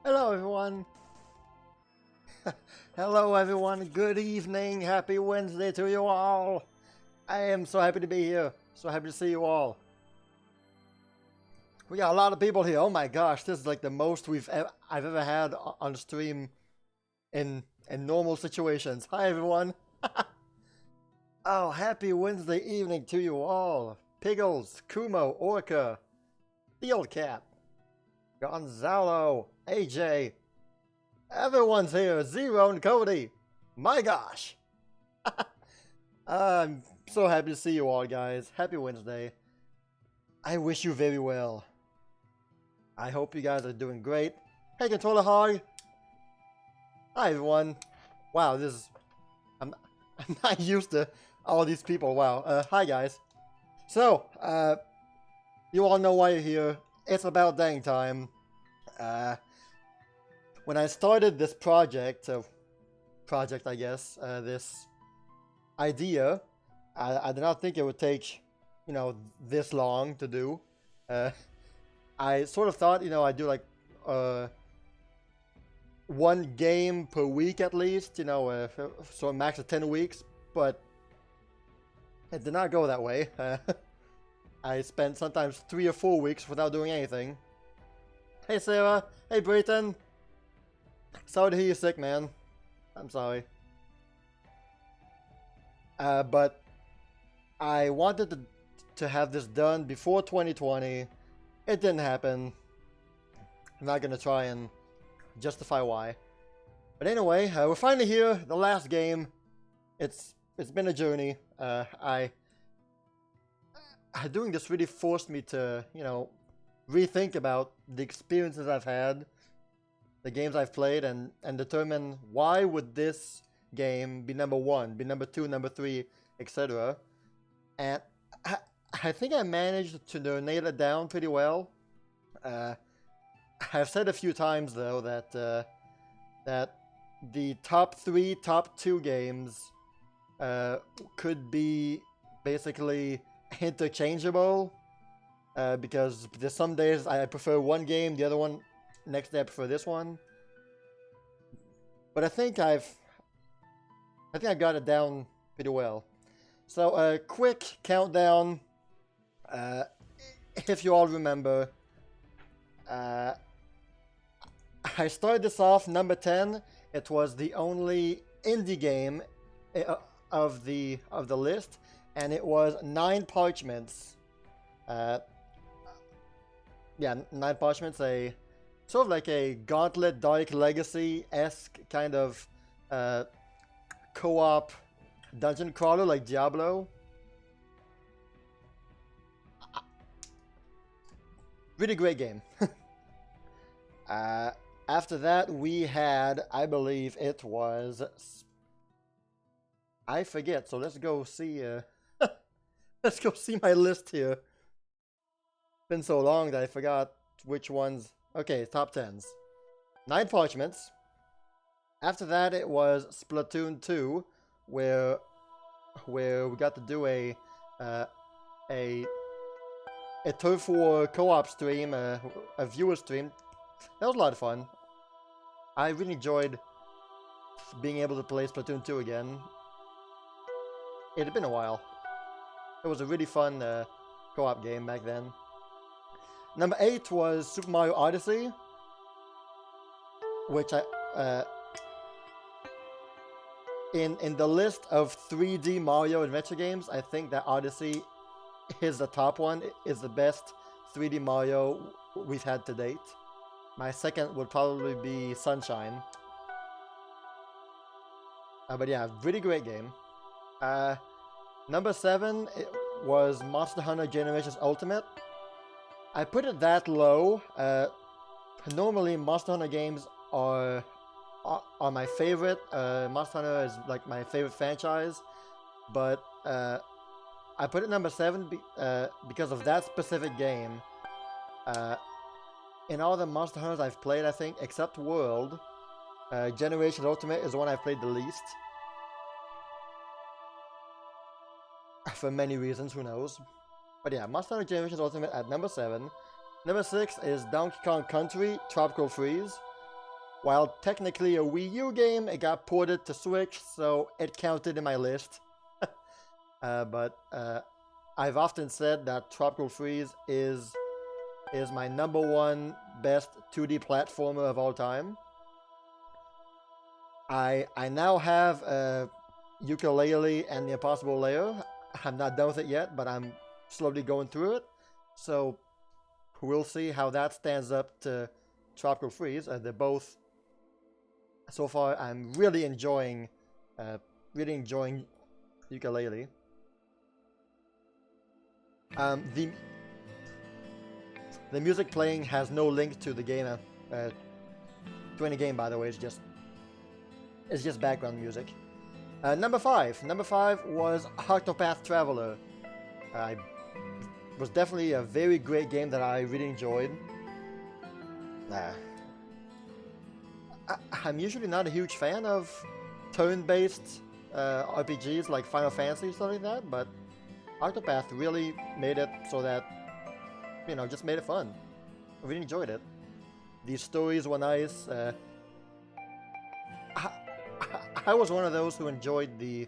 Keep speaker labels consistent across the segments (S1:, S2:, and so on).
S1: Hello, everyone. Hello, everyone. Good evening. Happy Wednesday to you all. I am so happy to be here. So happy to see you all. We got a lot of people here. Oh my gosh, this is like the most I've ever had on stream in normal situations. Hi, everyone. Oh, happy Wednesday evening to you all. Piggles, Kumo, Orca, Fieldcat, Gonzalo, AJ. Everyone's here. Zero and Cody. My gosh. I'm so happy to see you all, guys. Happy Wednesday. I wish you very well. I hope you guys are doing great. Hey, Controller Hog. Hi, everyone. Wow, I'm not used to all these people. Wow. Hi, guys. So, you all know why you're here. It's about dang time. When I started this project, I guess, this idea, I did not think it would take, this long to do. I sort of thought, I'd do like one game per week at least, so a max of 10 weeks, but it did not go that way. I spent sometimes 3 or 4 weeks without doing anything. Hey Sarah, hey Brayton. Sorry to hear you're sick, man. I'm sorry. But I wanted to have this done before 2020. It didn't happen. I'm not gonna try and justify why. But anyway, we're finally here. The last game. It's been a journey. Doing this really forced me to, rethink about the experiences I've had, the games I've played, and determine why would this game be number 1, be number 2, number 3, etc. And I think I managed to nail it down pretty well. I've said a few times though that that the top 3, top 2 games could be basically interchangeable, because there's some days I prefer one game, the other one next day I prefer this one. But I think I got it down pretty well. So a quick countdown. If you all remember, I started this off number 10. It was the only indie game of the list, and it was 9 Parchments. Yeah, 9 Parchments, a sort of like a Gauntlet Dark Legacy-esque kind of co-op dungeon crawler like Diablo. Really great game. After that, we had, I believe it was, I forget, so let's go see, let's go see my list here. It's been so long that I forgot which ones. Okay, top 10s. 9 Parchments. After that, it was Splatoon 2, where we got to do a Turf War co-op stream, a viewer stream. That was a lot of fun. I really enjoyed being able to play Splatoon 2 again. It had been a while. It was a really fun co-op game back then. Number 8 was Super Mario Odyssey, which in the list of 3D Mario adventure games, I think that Odyssey is the top one. It is the best 3D Mario we've had to date. My second would probably be Sunshine. But yeah, really great game. Number 7 it was Monster Hunter Generations Ultimate. I put it that low. Normally, Monster Hunter games are my favorite. Monster Hunter is like my favorite franchise, but I put it number 7 because of that specific game. In all the Monster Hunters I've played, I think, except World, Generations Ultimate is the one I've played the least. For many reasons, who knows. But yeah, Monster Hunter Generations Ultimate at number 7. Number 6 is Donkey Kong Country Tropical Freeze. while technically a Wii U game, it got ported to Switch, so it counted in my list. But I've often said that Tropical Freeze is my #1 best 2D platformer of all time. I now have Yooka-Laylee and the Impossible Lair. I'm not done with it yet, but I'm slowly going through it. So we'll see how that stands up to Tropical Freeze. They're both, so far, I'm really enjoying Yooka-Laylee. The music playing has no link to the game, to any game, by the way. It's just background music. Number five was Octopath Traveler. It was definitely a very great game that I really enjoyed. I'm usually not a huge fan of turn-based RPGs like Final Fantasy, stuff like that, but Octopath really made it so that, just made it fun. I really enjoyed it. These stories were nice. I was one of those who enjoyed the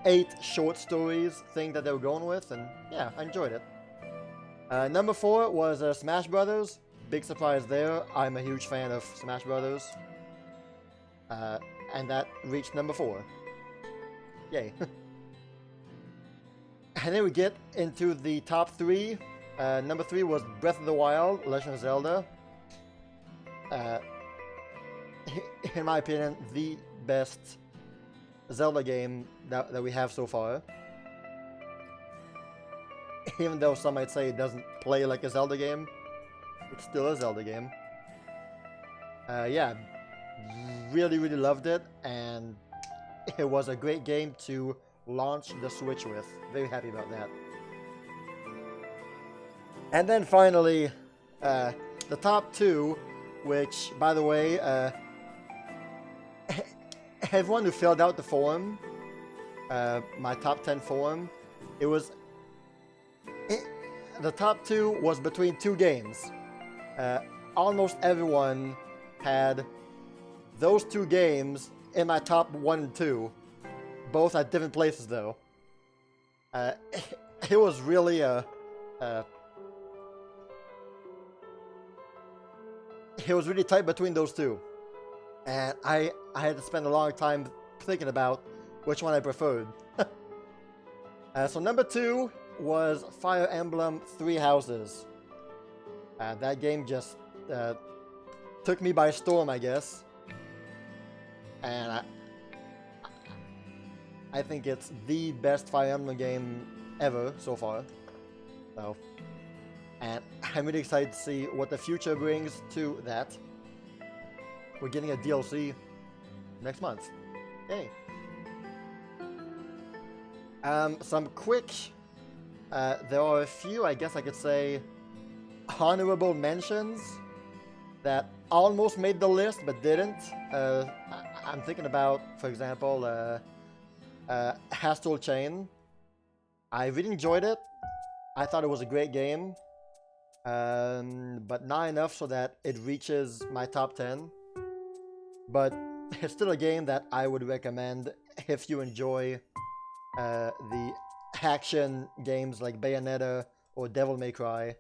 S1: 8 short stories thing that they were going with, and yeah, I enjoyed it. Number 4 was Smash Brothers. Big surprise there. I'm a huge fan of Smash Brothers. And that reached number 4. Yay. And then we get into the top 3. Number 3 was Breath of the Wild, Legend of Zelda. In my opinion, the best Zelda game that we have so far. Even though some might say it doesn't play like a Zelda game, it's still a Zelda game. Yeah, really loved it, and it was a great game to launch the Switch with. Very happy about that. And then finally, the top 2, which, by the way, everyone who filled out the form, my top 10 form, the top 2 was between 2 games. Almost everyone had those 2 games in my top 1 and 2, both at different places though. It was really it was really tight between those 2. And I had to spend a long time thinking about which one I preferred. So number 2 was Fire Emblem 3 Houses. That game just took me by storm, I guess. And I think it's the best Fire Emblem game ever so far. So, and I'm really excited to see what the future brings to that. We're getting a DLC next month. Yay. Some quick, there are a few, I guess I could say, honorable mentions that almost made the list but didn't. I'm thinking about, for example, Astral Chain. I really enjoyed it. I thought it was a great game, but not enough so that it reaches my top 10. But it's still a game that I would recommend if you enjoy the action games like Bayonetta or Devil May Cry.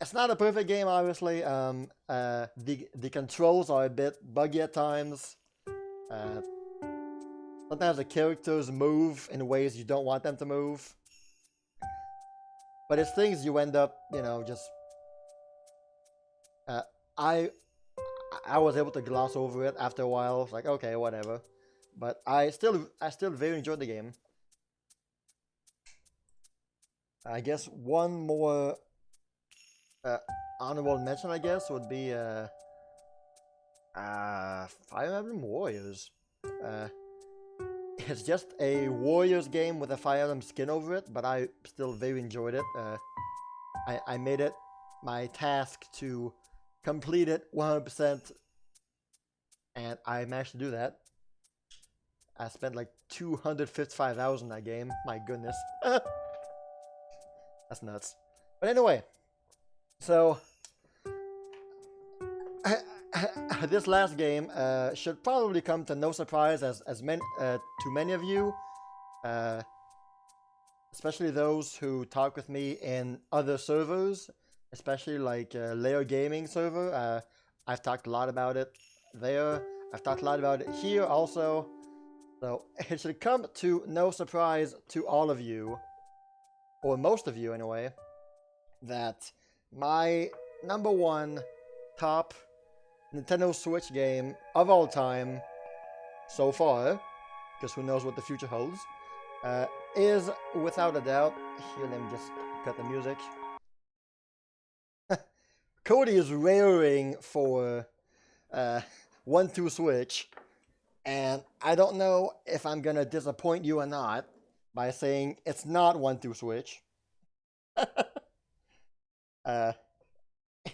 S1: It's not a perfect game, obviously. The controls are a bit buggy at times. Sometimes the characters move in ways you don't want them to move. But it's things you end up, just... I was able to gloss over it after a while. It's like, okay, whatever. But I still very enjoyed the game. I guess one more honorable mention, I guess, would be Fire Emblem Warriors. It's just a Warriors game with a Fire Emblem skin over it, but I still very enjoyed it. I made it my task to complete it 100%, and I managed to do that. I spent like 255 hours in that game. My goodness. That's nuts. But anyway, so this last game should probably come to no surprise to many of you, especially those who talk with me in other servers, especially like Layer Gaming server. I've talked a lot about it there. I've talked a lot about it here also. So it should come to no surprise to all of you, or most of you anyway, that my #1 top Nintendo Switch game of all time so far, because who knows what the future holds, is without a doubt, here let me just cut the music. Cody is raring for 1-2 Switch, and I don't know if I'm gonna disappoint you or not by saying it's not 1-2 Switch.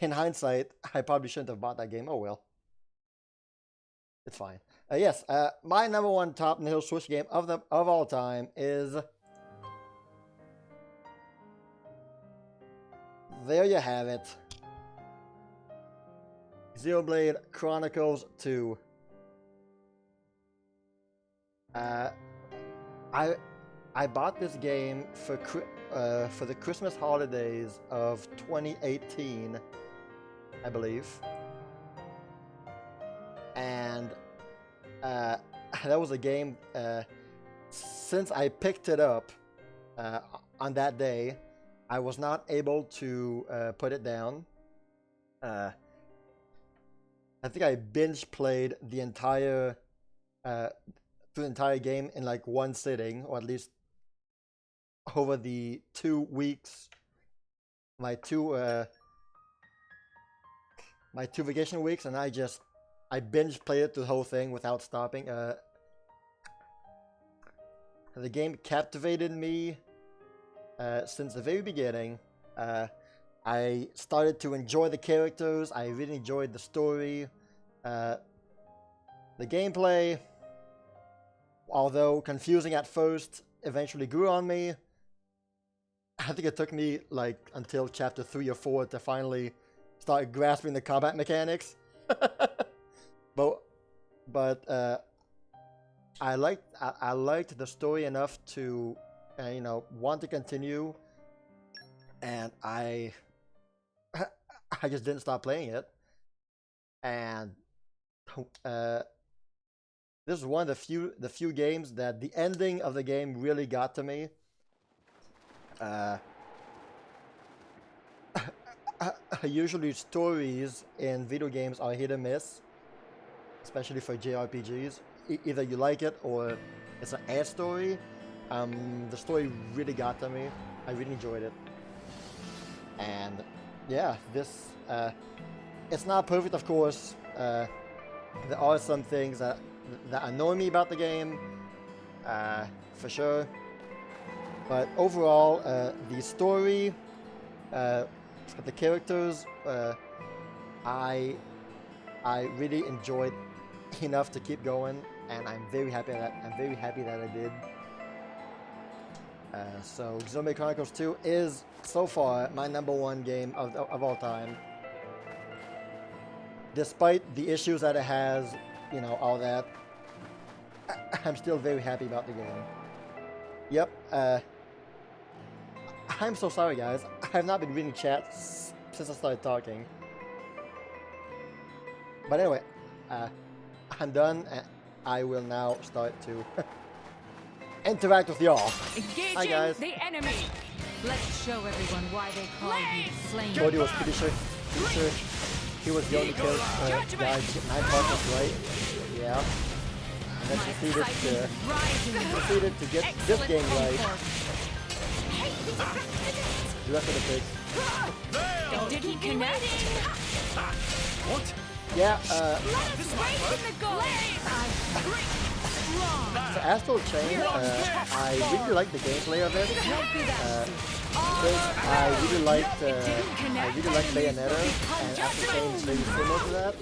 S1: In hindsight, I probably shouldn't have bought that game. Oh well. It's fine. Yes, my #1 top Nintendo Switch game of all time is... There you have it. Xenoblade Chronicles 2. I bought this game for the Christmas holidays of 2018, I believe, and that was a game. Since I picked it up on that day, I was not able to put it down. I think I binge played the entire game in like one sitting, or at least over the 2 weeks, my two vacation weeks, and I binge played it the whole thing without stopping. The game captivated me since the very beginning. I started to enjoy the characters. I really enjoyed the story. The gameplay, although confusing at first, eventually grew on me. I think it took me like until chapter 3 or 4 to finally start grasping the combat mechanics. but I liked the story enough to want to continue, and I just didn't stop playing it. And this is one of the few games that the ending of the game really got to me. Usually stories in video games are hit or miss, especially for JRPGs. Either you like it or it's an ass story. The story really got to me. I really enjoyed it. And yeah, this it's not perfect, of course. There are some things that annoy me about the game, for sure. But overall, the story, the characters, I really enjoyed enough to keep going, and I'm very happy that I did. So Xenoblade Chronicles 2 is so far my #1 game of all time. Despite the issues that it has, all that, I'm still very happy about the game. Yep. I'm so sorry, guys. I have not been reading chat since I started talking. But anyway, I'm done, and I will now start to interact with y'all.
S2: Engaging
S1: Hi, guys.
S2: the enemy. Let's show everyone why they call you flame.
S1: Cody was pretty sure he was the only guy to get 9 partners right. Yeah. And then proceeded to get this game right. The rest of the picks.
S2: Did he connect?
S3: What?
S1: Yeah,
S2: Let's race in the goal.
S1: for Astral Chain, I really like the gameplay of it. I really liked Bayonetta, and Astral Chain is very similar to that.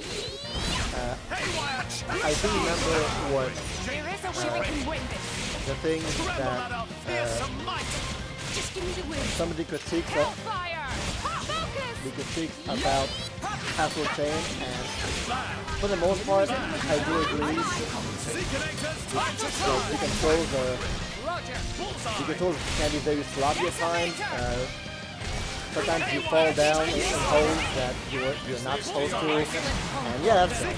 S1: I do remember what the things that some of the critiques that we can speak about Castle Chain, and for the most part, I do agree. So you control can be very sloppy at times. Sometimes you fall down in holes that you're not supposed to, and yeah, that's it.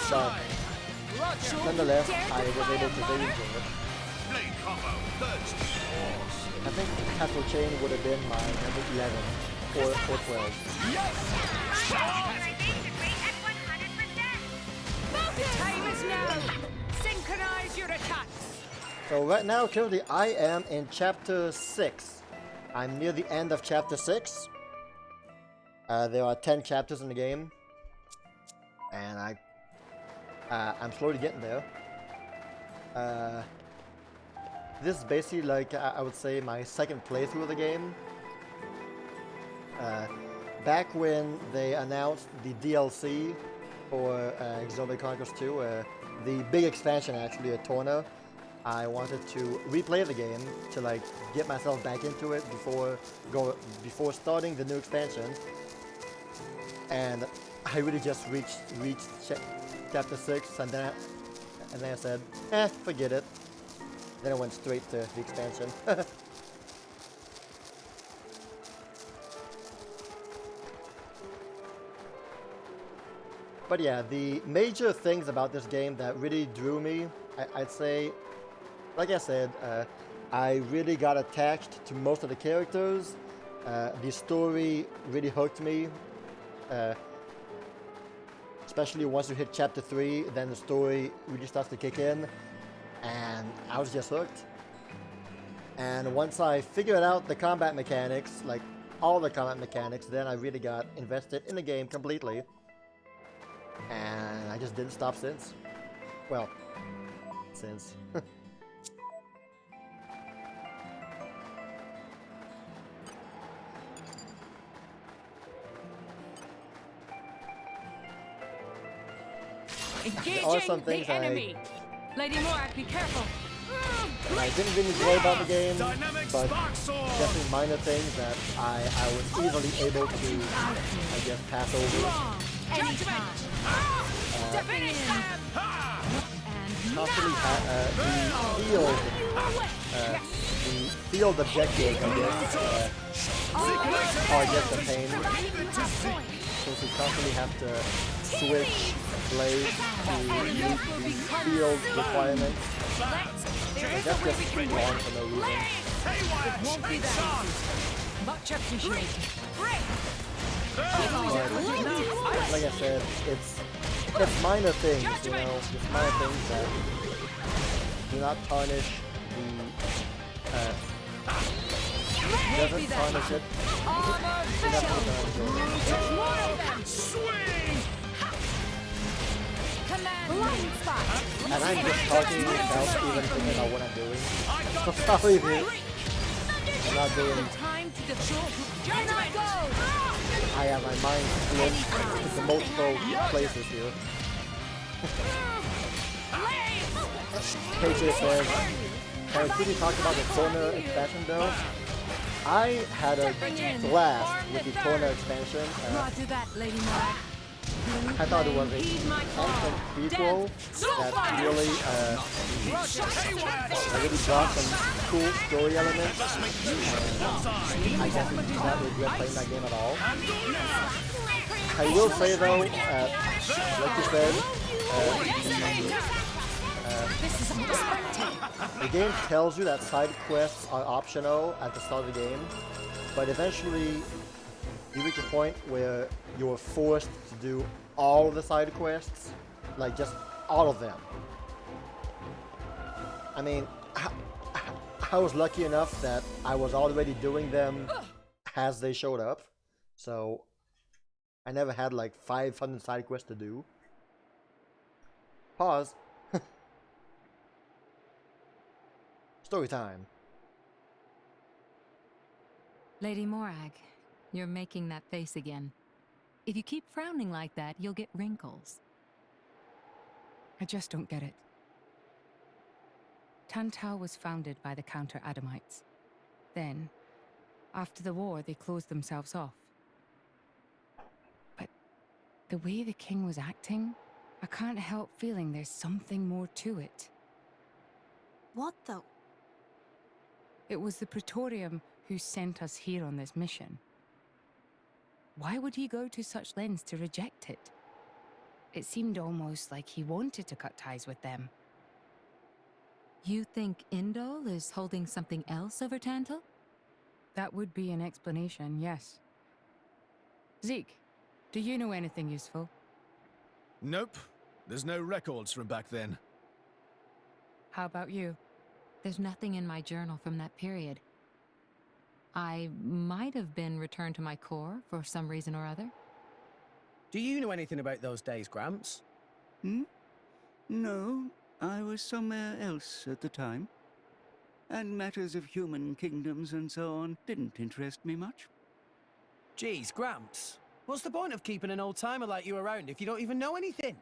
S1: But nonetheless, I was able to very enjoy it. I think Castle Chain would have been my number 11 or 12.
S2: The time is now. Synchronize your attacks.
S1: So right now, currently, I am in Chapter 6. I'm near the end of Chapter 6. There are 10 chapters in the game. And I'm slowly getting there. This is basically like, I would say, my second playthrough of the game. Back when they announced the DLC for Xenoblade Chronicles 2, the big expansion actually, a Torna, I wanted to replay the game to like get myself back into it before starting the new expansion. And I really just reached chapter 6, and then I said, forget it. Then I went straight to the expansion. But yeah, the major things about this game that really drew me, I'd say, like I said, I really got attached to most of the characters. The story really hooked me. Especially once you hit chapter 3, then the story really starts to kick in. And I was just hooked. And once I figured out the combat mechanics, like all the combat mechanics, then I really got invested in the game completely. And I just didn't stop since. Well, since.
S2: Engaging the enemy. Lady Morak, be careful.
S1: I didn't really enjoy about the game, but definitely minor things that I was easily able to, I guess, pass over. Constantly the field objectives, I guess, are just a pain. Since we constantly have to switch blades to meet the field requirements. And that's just too long for no reason.
S2: It won't be that easy. Much appreciated.
S1: But, like I said, it's minor things, you know, just minor things that do not tarnish the, doesn't tarnish it. And I'm just talking without even thinking about what I'm doing. So sorry if I'm not doing. I have my mind split into multiple places here. KJ says, can we quickly talk about the Torna expansion though? I had a blast with the Torna expansion. I thought it was a excellent prequel that really brought some cool story elements. I definitely do not regret playing that game at all. I will say though, like you said, the game tells you that side quests are optional at the start of the game, but eventually you reach a point where you're forced to do all of the side quests, like just all of them. I mean, I was lucky enough that I was already doing them as they showed up, so I never had like 500 side quests to do. Pause. Story time.
S2: Lady Morag, you're making that face again. If you keep frowning like that, you'll get wrinkles.
S4: I just don't get it. Tantau was founded by the Counter-Adamites. Then, after the war, they closed themselves off. The way the king was acting, I can't help feeling there's something more to it.
S5: What though?
S4: It was the Praetorium who sent us here on this mission. Why would he go to such lengths to reject it? It seemed almost like he wanted to cut ties with them.
S2: You think Indol is holding something else over Tantal?
S4: That would be an explanation, yes. Zeke, do you know anything useful?
S3: Nope. There's no records from back then.
S4: How about you?
S2: There's nothing in my journal from that period. I might have been returned to my core for some reason or other.
S6: Do you know anything about those days, Gramps?
S7: No, I was somewhere else at the time. And matters of human kingdoms and so on didn't interest me much.
S6: Geez, Gramps. What's the point of keeping an old-timer like you around if you don't even know anything?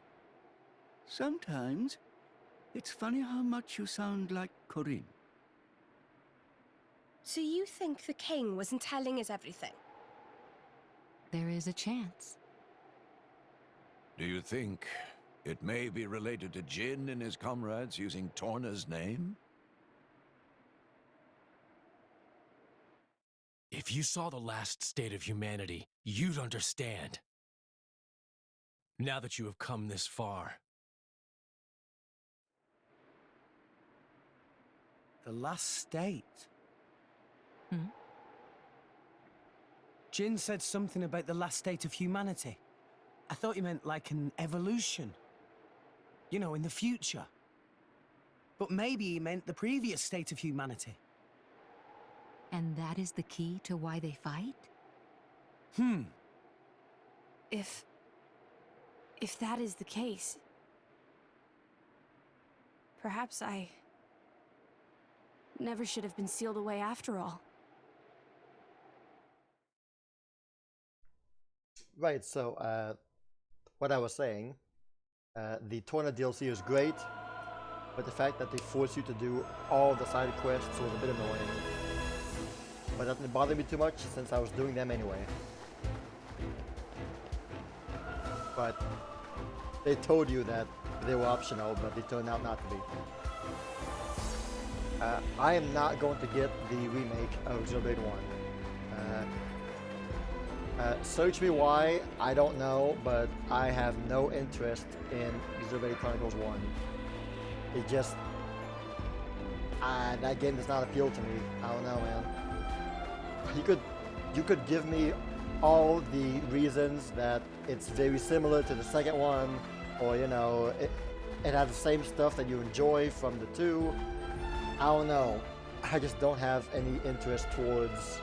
S7: Sometimes, it's funny how much you sound like Corinne.
S5: So you think the king wasn't telling us everything?
S2: There is a chance.
S8: Do you think it may be related to Jin and his comrades using Torna's name?
S9: If you saw the last state of humanity, you'd understand. Now that you have come this far.
S6: The last state?
S2: Hmm?
S6: Jin said something about the last state of humanity. I thought he meant like an evolution. You know, in the future. But maybe he meant the previous state of humanity.
S2: And that is the key to why they fight?
S5: If that is the case, perhaps I never should have been sealed away after all.
S1: Right, so, what I was saying, the Torna DLC is great, but the fact that they force you to do all the side quests was a bit annoying. But that didn't bother me too much since I was doing them anyway. But they told you that they were optional, but they turned out not to be. I am not going to get the remake of Xenoblade 1. Search me why, I don't know, but I have no interest in Xenoblade Chronicles 1. It just... that game does not appeal to me. I don't know, man. You could give me all the reasons that it's very similar to the second one, or you know, it has the same stuff that you enjoy from the two. I don't know. I just don't have any interest towards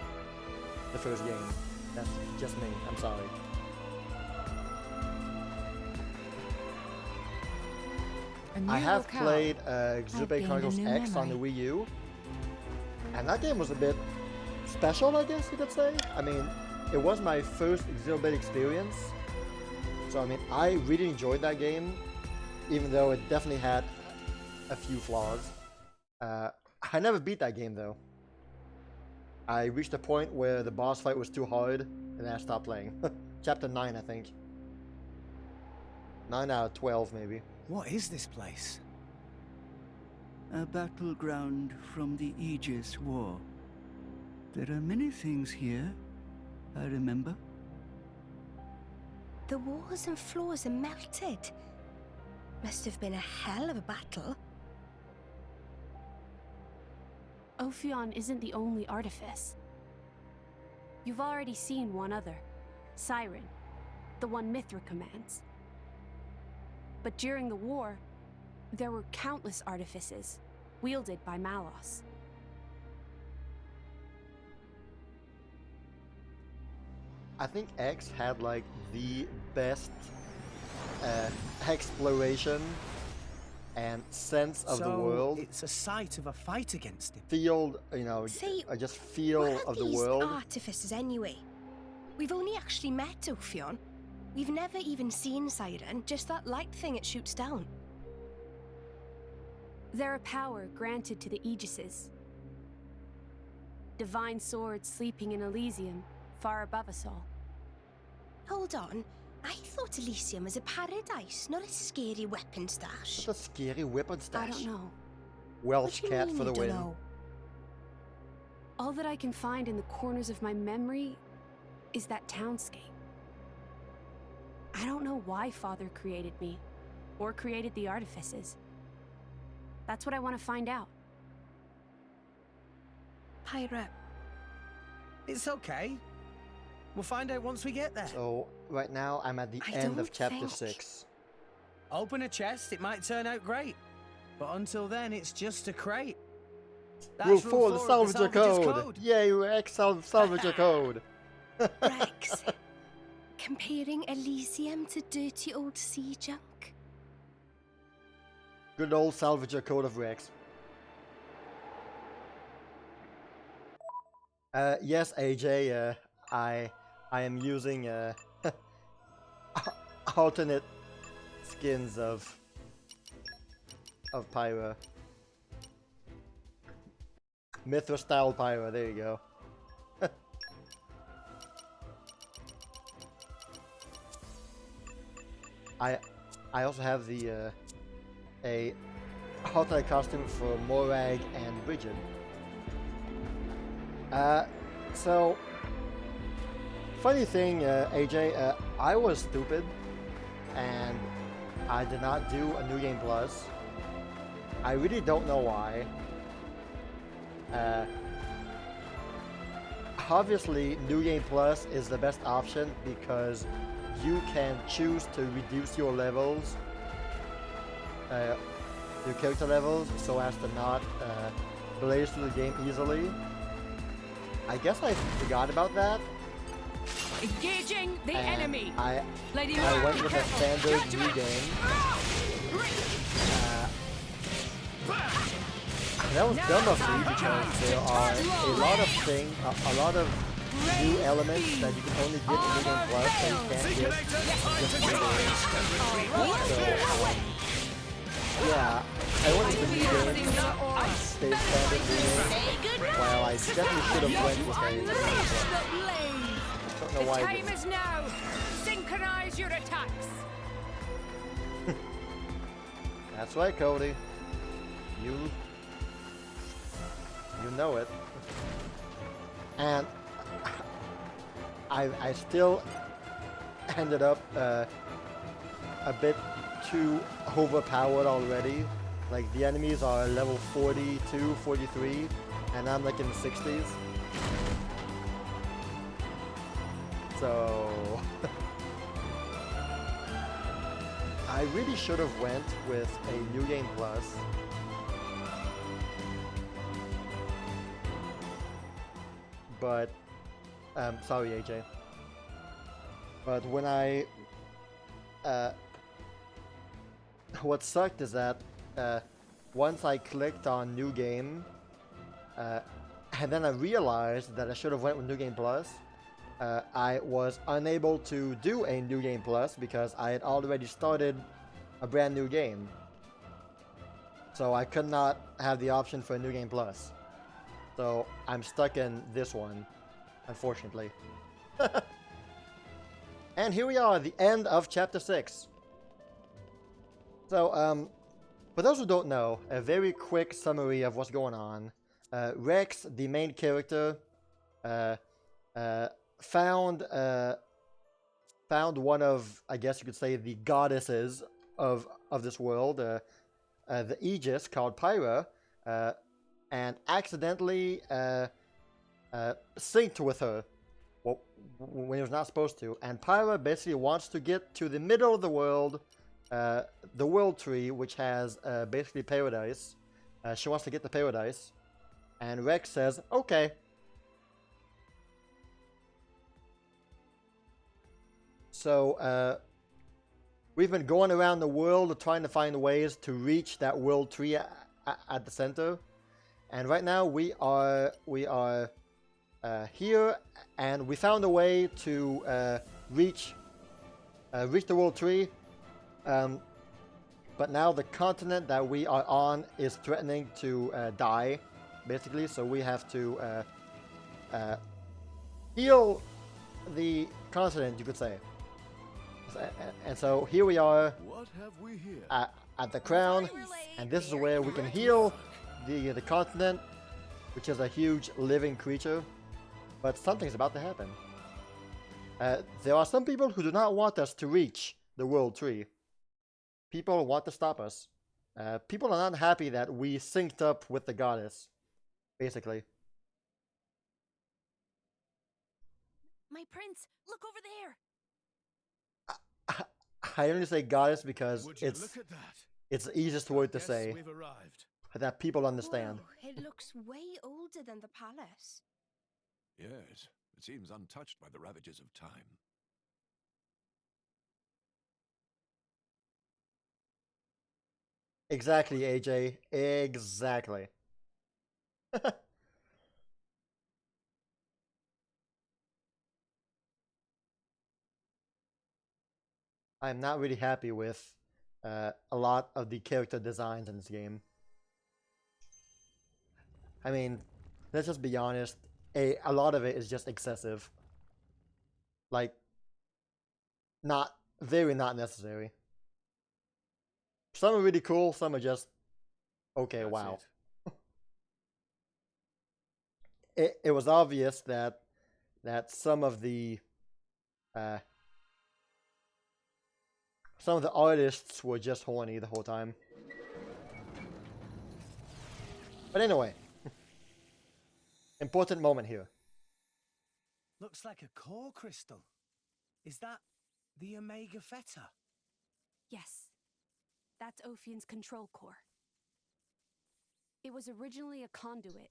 S1: the first game. That's just me. I'm sorry. I have played Xenoblade Chronicles X on the Wii U, and that game was a bit special, I guess you could say. I mean, it was my first Xenoblade experience, so I mean, I really enjoyed that game, even though it definitely had a few flaws. I never beat that game though. I reached a point where the boss fight was too hard, and then I stopped playing. Chapter 9, I think. 9 out of 12, maybe.
S6: What is this place?
S7: A battleground from the Aegis War. There are many things here, I remember.
S5: The walls and floors are melted. Must have been a hell of a battle.
S10: Ophion isn't the only artifice. You've already seen one other, Siren, the one Mithra commands. But during the war, there were countless artifices, wielded by Malos.
S1: I think X had like the best exploration and sense of the world.
S6: It's a site of a fight against him.
S1: Feel, you know,
S5: See,
S1: just feel
S5: what are
S1: of the
S5: these
S1: world.
S5: artificers anyway? We've only actually met Ophion. We've never even seen Siren, just that light thing it shoots down.
S10: They're a power granted to the Aegises. Divine swords sleeping in Elysium, far above us all.
S5: Hold on. I thought Elysium was a paradise, not a scary weapon stash.
S1: What a scary weapon stash.
S10: I don't know.
S1: Welsh
S5: What do you
S1: cat
S5: mean
S1: for the
S5: you don't
S1: win.
S5: know?
S10: All that I can find in the corners of my memory is that townscape. I don't know why Father created me, or created the artifices. That's what I want to find out.
S5: Pyra,
S6: It's okay. We'll find out once we get there.
S1: So right now I'm at the
S5: I
S1: end of
S5: don't
S1: chapter
S5: think-
S1: 6.
S6: Open a chest, it might turn out great. But until then, it's just a crate. That's
S1: Rule 4, the
S6: of the
S1: salvager
S6: salvager's
S1: code. Yay, Rex, salvager code.
S5: Rex. Comparing Elysium to dirty old sea junk.
S1: Good old salvager code of Rex. Yes, AJ, I am using alternate skins of Pyra. Mithra style Pyra, there you go. I also have the a alternate costume for Morag and Bridget. So funny thing, AJ, I was stupid and I did not do a New Game Plus. I really don't know why. Obviously, New Game Plus is the best option because you can choose to reduce your levels, your character levels, so as to not blaze through the game easily. I guess I forgot about that.
S4: Engaging the
S1: and
S4: enemy.
S1: I
S4: Lady
S1: I
S4: Mark,
S1: went
S4: be
S1: with a
S4: careful.
S1: standard
S4: Judgment.
S1: new game. That was dumb of me because there are a lot of things, a lot of new elements that you can only get in New Game Plus that you can't get just in the game. So, yeah, I went with the new game, stayed standard new game, while I definitely should have went with a new game. Don't know
S4: The
S1: why I
S4: time
S1: didn't.
S4: is now. Synchronize your attacks.
S1: That's right, Cody. You know it. And I still ended up a bit too overpowered already. Like the enemies are level 42, 43, and I'm like in the 60s. So I really should have went with a New Game Plus. But sorry AJ. But when I what sucked is that once I clicked on New Game and then I realized that I should have went with New Game Plus, I was unable to do a New Game Plus because I had already started a brand new game. So I could not have the option for a New Game Plus. So I'm stuck in this one, unfortunately. And here we are at the end of chapter 6. So, for those who don't know, a very quick summary of what's going on. Rex, the main character, found one of, I guess you could say, the goddesses of this world, the Aegis, called Pyra, and accidentally synced with her when he was not supposed to. And Pyra basically wants to get to the middle of the world tree, which has basically paradise. She wants to get to paradise. And Rex says, okay. So, we've been going around the world trying to find ways to reach that world tree at the center. And right now we are here, and we found a way to reach the world tree. But now the continent that we are on is threatening to die, basically. So we have to heal the continent, you could say. And so here we are
S8: What have we here?
S1: at the crown, and this is where we can heal the continent, which is a huge living creature. But something's about to happen. There are some people who do not want us to reach the World Tree. People want to stop us. People are not happy that we synced up with the goddess, basically.
S10: My prince, look over there.
S1: I only say goddess because
S3: Would you
S1: it's
S3: look at that?
S1: the easiest word to
S3: Yes,
S1: say
S3: we've arrived.
S1: that people understand.
S5: Whoa, it looks way older than the palace.
S8: Yes, it seems untouched by the ravages of time.
S1: Exactly, AJ. Exactly. I'm not really happy with a lot of the character designs in this game. I mean, let's just be honest. A lot of it is just excessive. Like, not necessary. Some are really cool. Some are just okay.
S3: That's
S1: Wow.
S3: it.
S1: It was obvious that some of the artists were just horny the whole time. But anyway, important moment here.
S6: Looks like a core crystal. Is that the Omega Theta?
S10: Yes, that's Ophion's control core. It was originally a conduit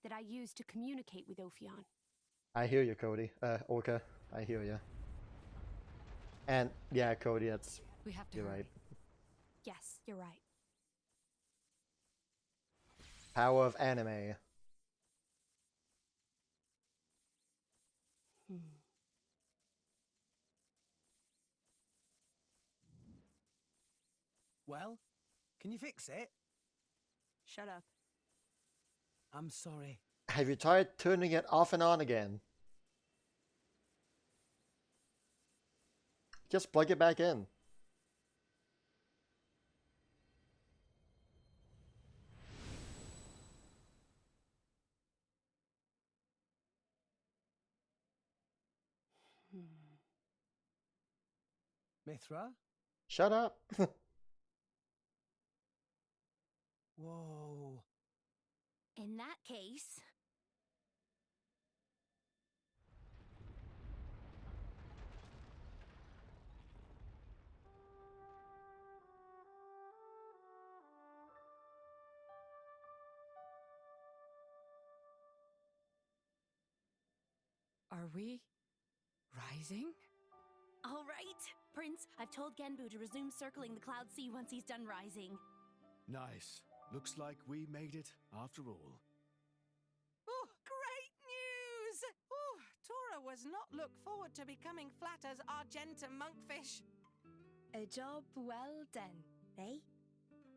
S10: that I used to communicate with Ophion.
S1: I hear you, Cody. Orca, I hear you. And yeah, Cody, that's
S2: We have to
S1: you're
S2: hurry.
S1: right.
S10: Yes, you're right.
S1: Power of anime.
S6: Well, can you fix it?
S10: Shut up.
S6: I'm sorry.
S1: Have you tried turning it off and on again? Just plug it back in.
S6: Mithra?
S1: Shut up.
S6: Whoa.
S10: In that case...
S2: Are we rising?
S10: All right, Prince, I've told Genbu to resume circling the Cloud Sea once he's done rising.
S3: Nice. Looks like we made it after all.
S11: Oh, great news! Oh, Tora was not look forward to becoming flat as Argentum monkfish.
S5: A job well done, eh?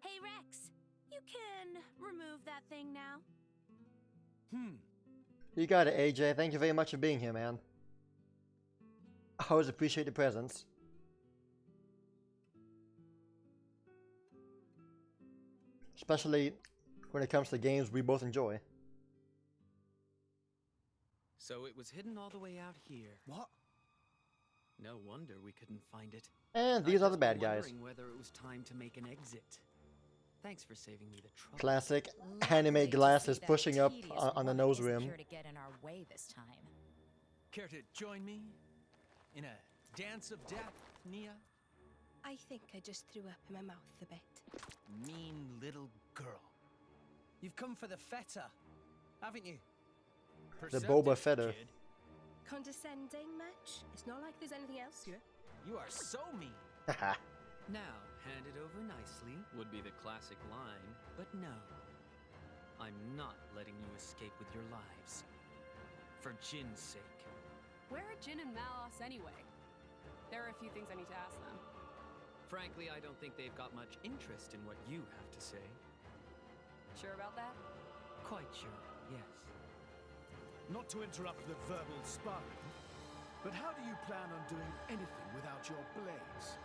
S10: Hey, Rex, you can remove that thing now.
S1: You got it, AJ. Thank you very much for being here, man. I always appreciate the presence. Especially when it comes to games we both enjoy.
S12: So it was hidden all the way out here.
S6: What?
S12: No wonder we couldn't find it.
S1: And these
S12: I've
S1: are the
S12: just
S1: bad
S12: been
S1: guys.
S12: wondering whether it was time to make an exit. Thanks for saving me the trouble.
S1: Classic
S2: Lovely
S1: anime
S2: to
S1: glasses
S2: see that
S1: pushing up
S2: tedious
S1: on the
S2: woman
S1: nose
S2: isn't
S1: rim.
S2: here to get in our way this time.
S9: Care to join me in a dance of death, Nia?
S5: I think I just threw up in my mouth a bit.
S9: Mean little girl.
S6: You've come for the Theta, haven't you?
S1: The Boba Fetter.
S9: Kid.
S5: Condescending much? It's not like there's anything else here.
S9: You are so mean.
S12: Now, hand it over nicely would be the classic line, but no. I'm not letting you escape with your lives. For Jin's sake.
S13: Where are Jin and Malos anyway? There are a few things I need to ask them.
S12: Frankly, I don't think they've got much interest in what you have to say.
S13: Sure about that?
S12: Quite sure, yes.
S3: Not to interrupt the verbal sparring, But how do you plan on doing anything without your blades?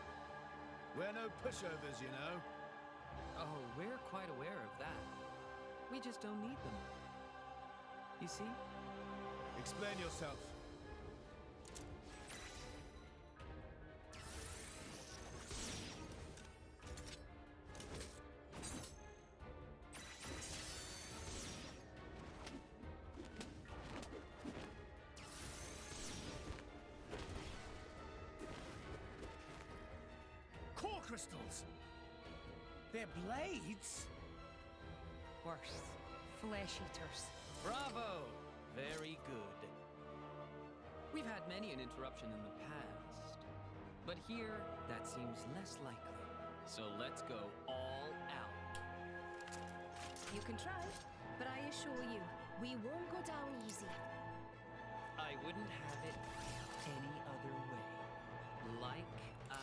S3: We're no pushovers, you know.
S12: Oh, we're quite aware of that. We just don't need them. You see?
S3: Explain yourself.
S6: Core crystals! They're blades?
S4: Worse. Flesh eaters.
S12: Bravo! Very good. We've had many an interruption in the past. But here, that seems less likely. So let's go all out.
S5: You can try, but I assure you, we won't go down easy.
S12: I wouldn't have it any other way. Like I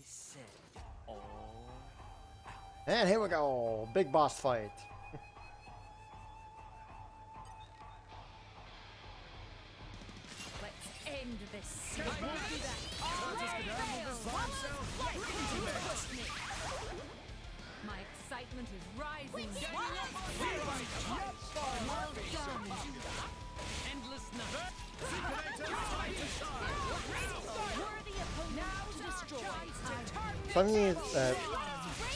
S12: said, all out.
S1: And here we go, big boss fight.
S4: Let's end this. My excitement is rising. Well done.
S12: Endless night.
S5: Worthy opponent destroyed.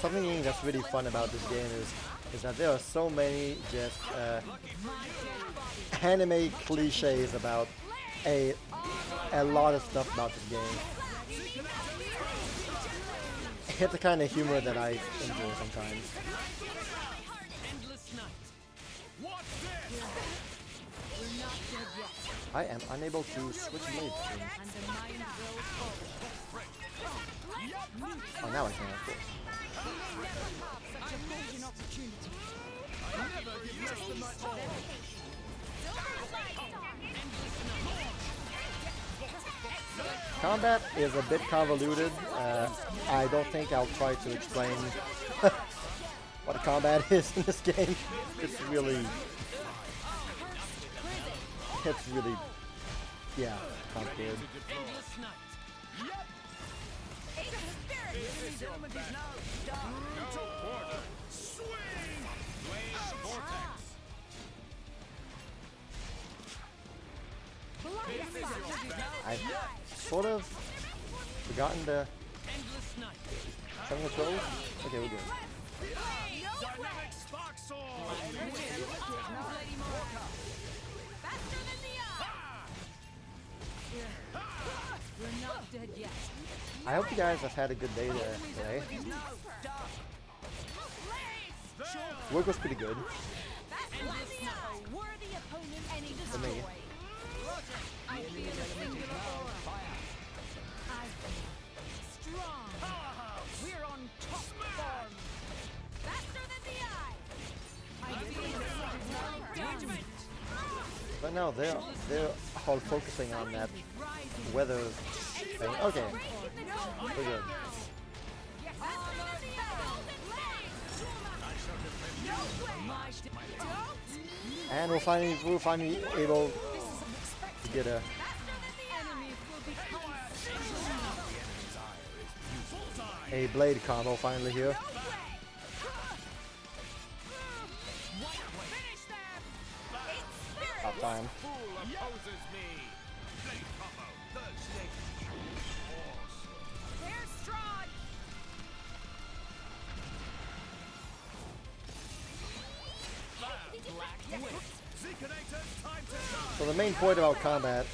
S1: Something that's really fun about this game is that there are so many just anime cliches about a lot of stuff about this game. It's the kind of humor that I enjoy sometimes. I am unable to switch blades. Oh, now I can, of course. Combat is a bit convoluted. I don't think I'll try to explain what combat is in this game. It's really, yeah, complicated. I've sort of forgotten the 7 controls. Okay, we're good. I hope you guys have had a good day today. Work was pretty good. For me.
S4: We're on top form. Faster than the eye.
S1: But no, they're all focusing on that weather thing. Okay, we're good. And we're finally able to get a blade combo finally here. Top time. So the main point about combat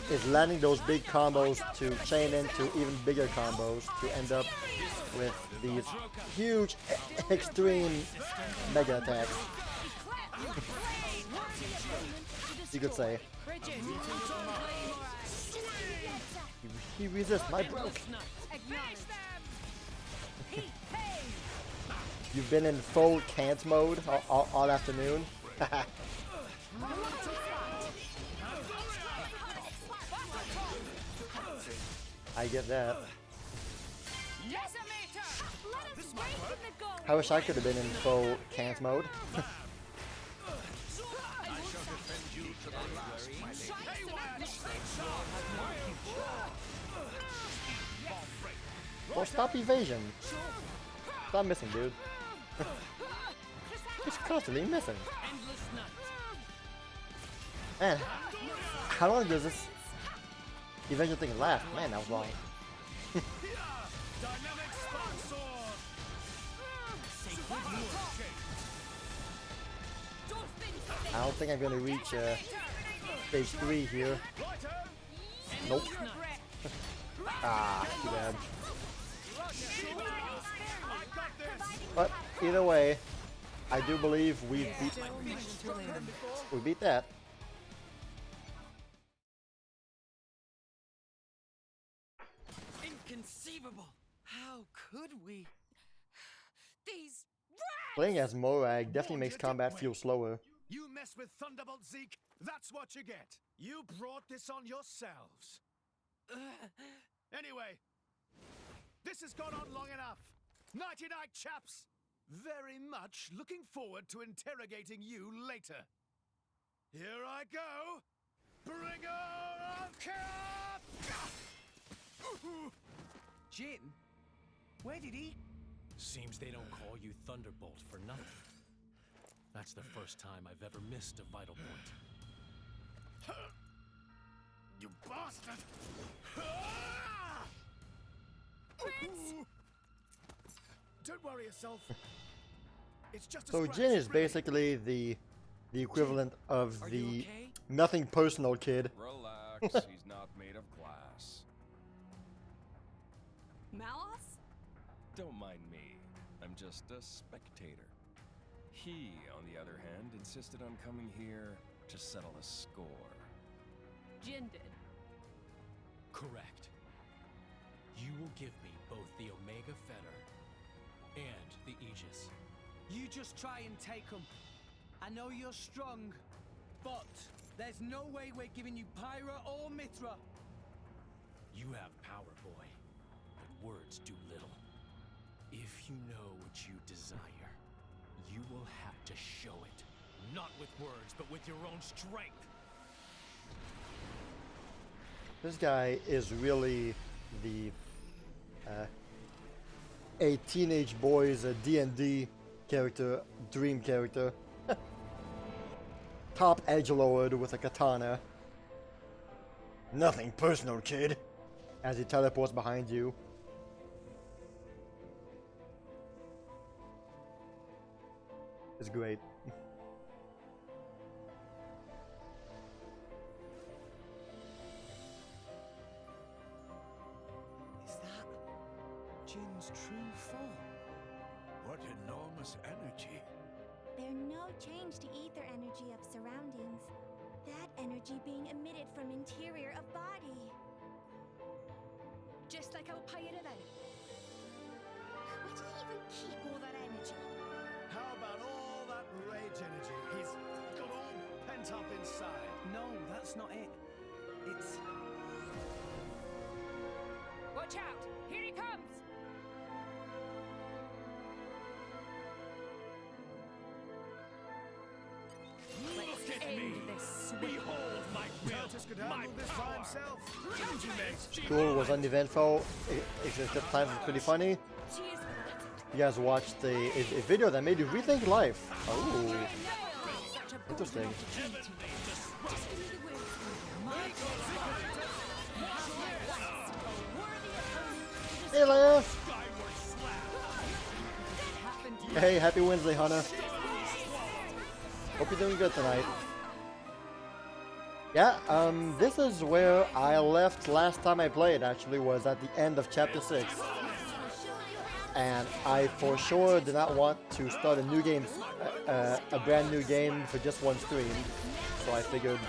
S1: is landing those big combos to chain into even bigger combos to end up with these huge, extreme mega attacks. You could say. He resists my broke. You've been in full can't mode all afternoon. I get that. I wish I could have been in full can't mode. Well, stop evasion. Stop missing, dude. He's constantly missing. Man, how long does this evasion thing last? Man, that was long. I don't think I'm gonna reach stage 3 here. Nope. Ah, too bad. But either way, I do believe we beat that.
S12: Inconceivable! How could we?
S11: These
S1: Playing as Morag definitely makes combat feel slower.
S3: You mess with Thunderbolt Zeke, that's what you get. You brought this on yourselves. Anyway, this has gone on long enough. Nighty-night, chaps. Very much looking forward to interrogating you later. Here I go. Bringer of chaos!
S6: Jin? Where did he?
S9: Seems they don't call you Thunderbolt for nothing. That's the first time I've ever missed a vital point.
S3: You bastard! Don't worry yourself. It's just a
S1: So
S3: scratch,
S1: Jin is
S3: really.
S1: basically the equivalent of
S12: Are
S1: the
S12: you okay?
S1: nothing personal kid.
S14: Relax, he's not made of glass.
S13: Malos?
S14: Don't mind me. I'm just a spectator. He, on the other hand, insisted on coming here to settle a score.
S13: Jin did.
S9: Correct. You will give me both the Omega Fetter and the Aegis.
S6: You just try and take them. I know you're strong, but there's no way we're giving you Pyra or Mithra.
S9: You have power, boy, but words do little. If you know what you desire, you will have to show it. Not with words, but with your own strength.
S1: This guy is really the a teenage boy's D&D character, dream character. Top edgelord with a katana. Nothing personal, kid. As he teleports behind you. It's great.
S6: Is that Jin's true form?
S8: What enormous energy.
S15: There's no change to ether energy of surroundings. That energy being emitted from interior of body.
S5: Just like our Pyra then. Where did he even keep all that energy?
S3: How about all that rage energy he's got all pent up inside?
S6: No, that's not it. It's...
S13: Watch out! Here he comes!
S9: Look at me!
S13: This
S9: Behold my will!
S3: Curtis could handle this by himself. Don't you, mate?
S1: Cool, was uneventful. It's just at times it's pretty funny. You guys watched a video that made you rethink life. Oh, interesting. Hey, Leia. Hey, happy Wednesday, Hunter. Hope you're doing good tonight. Yeah, this is where I left last time I played, actually, was at the end of Chapter 6. And I for sure did not want to start a new game, a brand new game for just one stream. So I figured,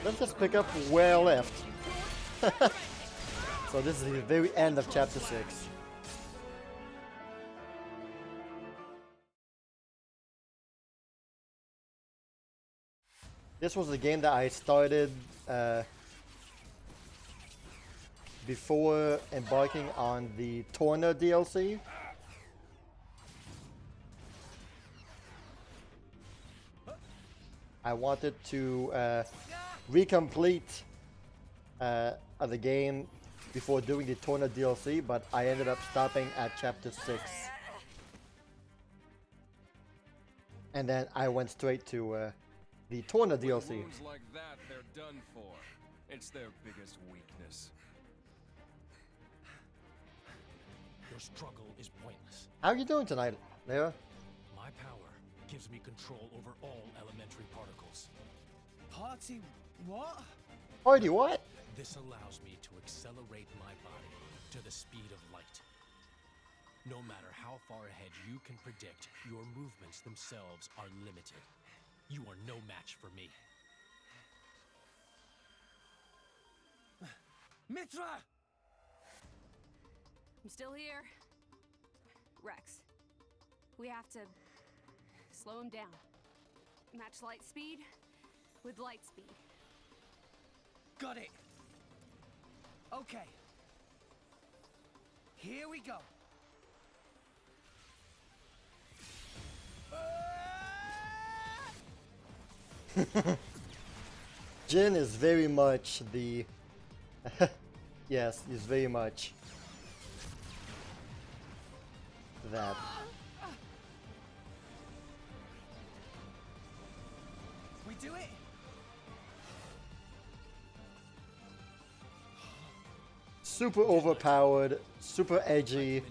S1: let's just pick up where I left. So this is the very end of Chapter 6. This was the game that I started before embarking on the Torna DLC. I wanted to recomplete the game before doing the Torna DLC, but I ended up stopping at chapter 6. And then I went straight to the Torna DLC.
S14: With wounds like that, they're done for. It's their biggest weakness.
S9: Your struggle is pointless.
S1: How are you doing tonight, Lera?
S9: My power gives me control over all elementary particles.
S6: Party what?
S1: Party what?
S9: This allows me to accelerate my body to the speed of light. No matter how far ahead you can predict, your movements themselves are limited. You are no match for me.
S6: Mithra!
S13: I'm still here. Rex, we have to slow him down. Match light speed with light speed.
S6: Got it. Okay. Here we go.
S1: Jin is very much the... yes, he's very much that.
S6: We do it.
S1: Super overpowered, super edgy,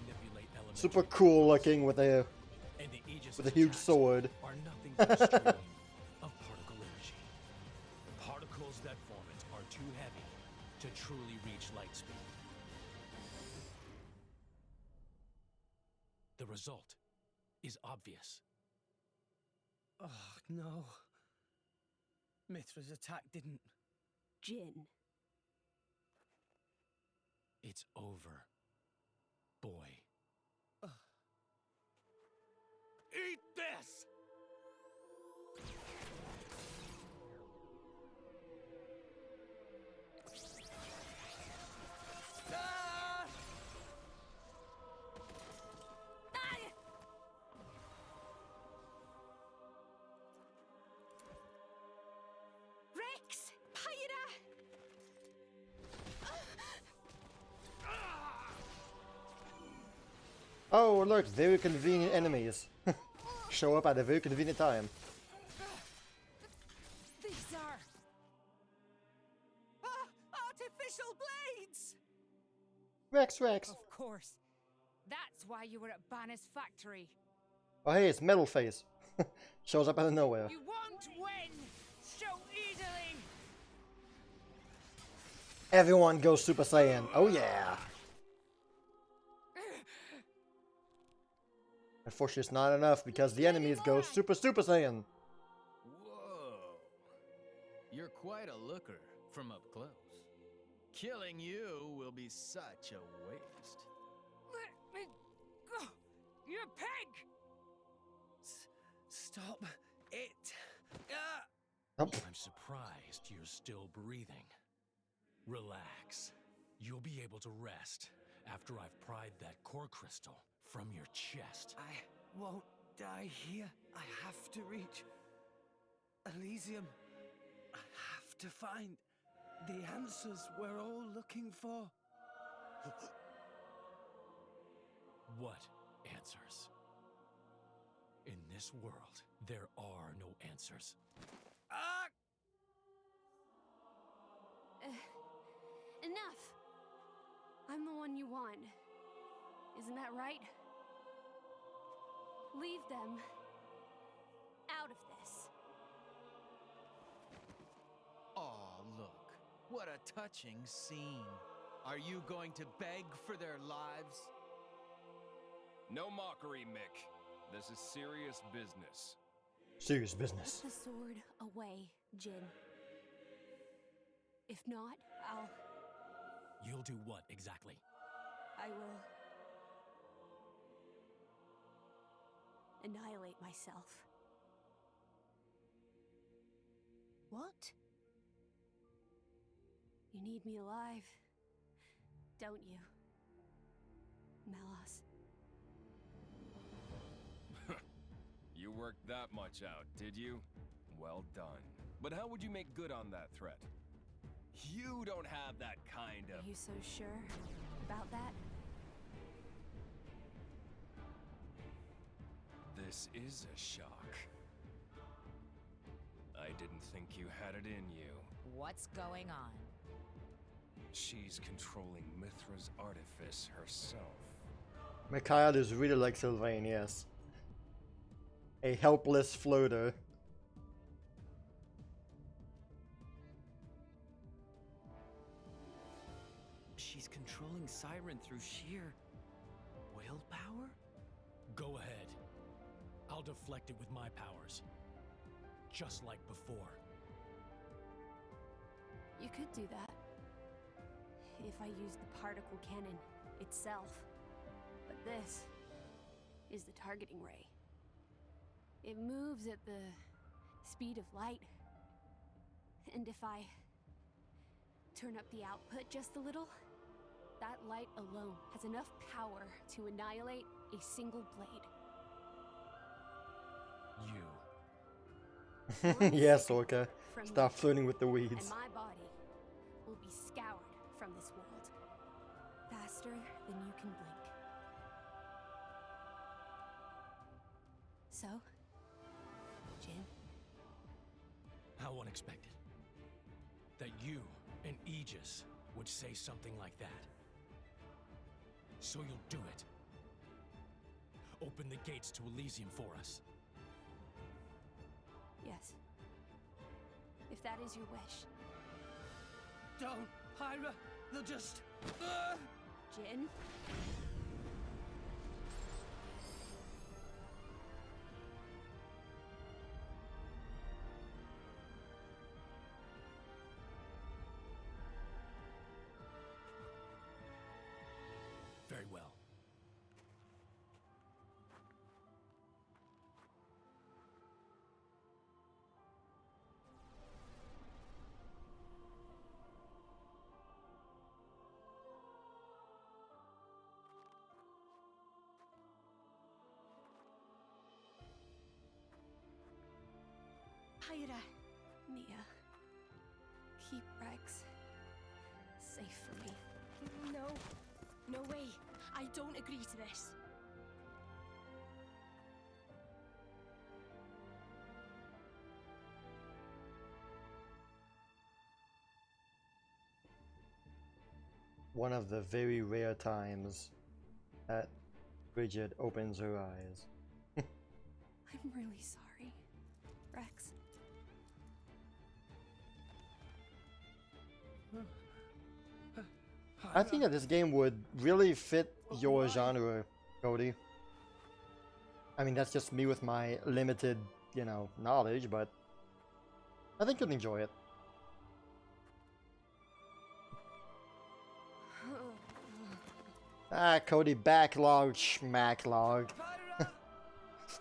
S1: super cool looking with a huge sword.
S9: Are nothing but a stream of particle energy. Particles that form it are too heavy to truly reach light speed. The result is obvious.
S6: Oh, no. Mithra's attack didn't...
S10: Jin.
S9: It's over, boy. Eat this!
S5: Rex! Pyra!
S1: Oh, look, very convenient enemies. Show up at a very convenient time.
S11: These are artificial blades.
S1: Rex.
S4: Of course. That's why you were at Banner's factory.
S1: Oh hey, it's Metal Face. Shows up out of nowhere.
S4: You won't win so easily.
S1: Everyone goes Super Saiyan. Oh yeah. Unfortunately, it's not enough because the enemies go Super Saiyan.
S12: Whoa. You're quite a looker from up close. Killing you will be such a waste.
S4: Let me go. You pig!
S6: Stop it.
S1: Nope.
S9: I'm surprised you're still breathing. Relax. You'll be able to rest after I've pried that core crystal from your chest.
S6: I won't die here. I have to reach Elysium. I have to find the answers we're all looking for.
S9: What answers? In this world, there are no answers.
S10: Enough. I'm the one you want. Isn't that right? Leave them out of this.
S12: Aw, look. What a touching scene. Are you going to beg for their lives?
S14: No mockery, Mick. This is serious business.
S1: Serious business.
S10: Put the sword away, Jin. If not,
S9: You'll do what exactly?
S10: I will annihilate myself. What? You need me alive, don't you, Malos?
S14: You worked that much out, did you? Well done. But how would you make good on that threat? You don't have that kind of...
S13: Are you so sure about that?
S14: This is a shock. I didn't think you had it in you.
S2: What's going on?
S14: She's controlling Mithra's artifice herself.
S1: Mikhail is really like Sylvain, yes. A helpless floater.
S12: She's controlling Siren through sheer willpower?
S9: Go ahead. I'll deflect it with my powers. Just like before.
S13: You could do that. If I use the particle cannon itself. But this is the targeting ray. It moves at the speed of light. And if I turn up the output just a little, that light alone has enough power to annihilate a single blade.
S9: You.
S1: Yes, Orca. Stop flirting with the weeds.
S13: And my body will be scoured from this world faster than you can blink. So, Jin?
S9: How unexpected. That you and Aegis would say something like that. So you'll do it. Open the gates to Elysium for us.
S13: Yes. If that is your wish.
S6: Don't, Pyra! They'll just...
S13: Jin?
S9: Very well.
S13: Pyra. Mia. Keep Rex safe for me. No. No way. I don't agree to this.
S1: One of the very rare times that Bridget opens her eyes.
S13: I'm really sorry, Rex.
S1: I think that this game would really fit your genre, Cody. I mean, that's just me with my limited, you know, knowledge, but I think you'll enjoy it. Ah, Cody, backlog, schmacklog.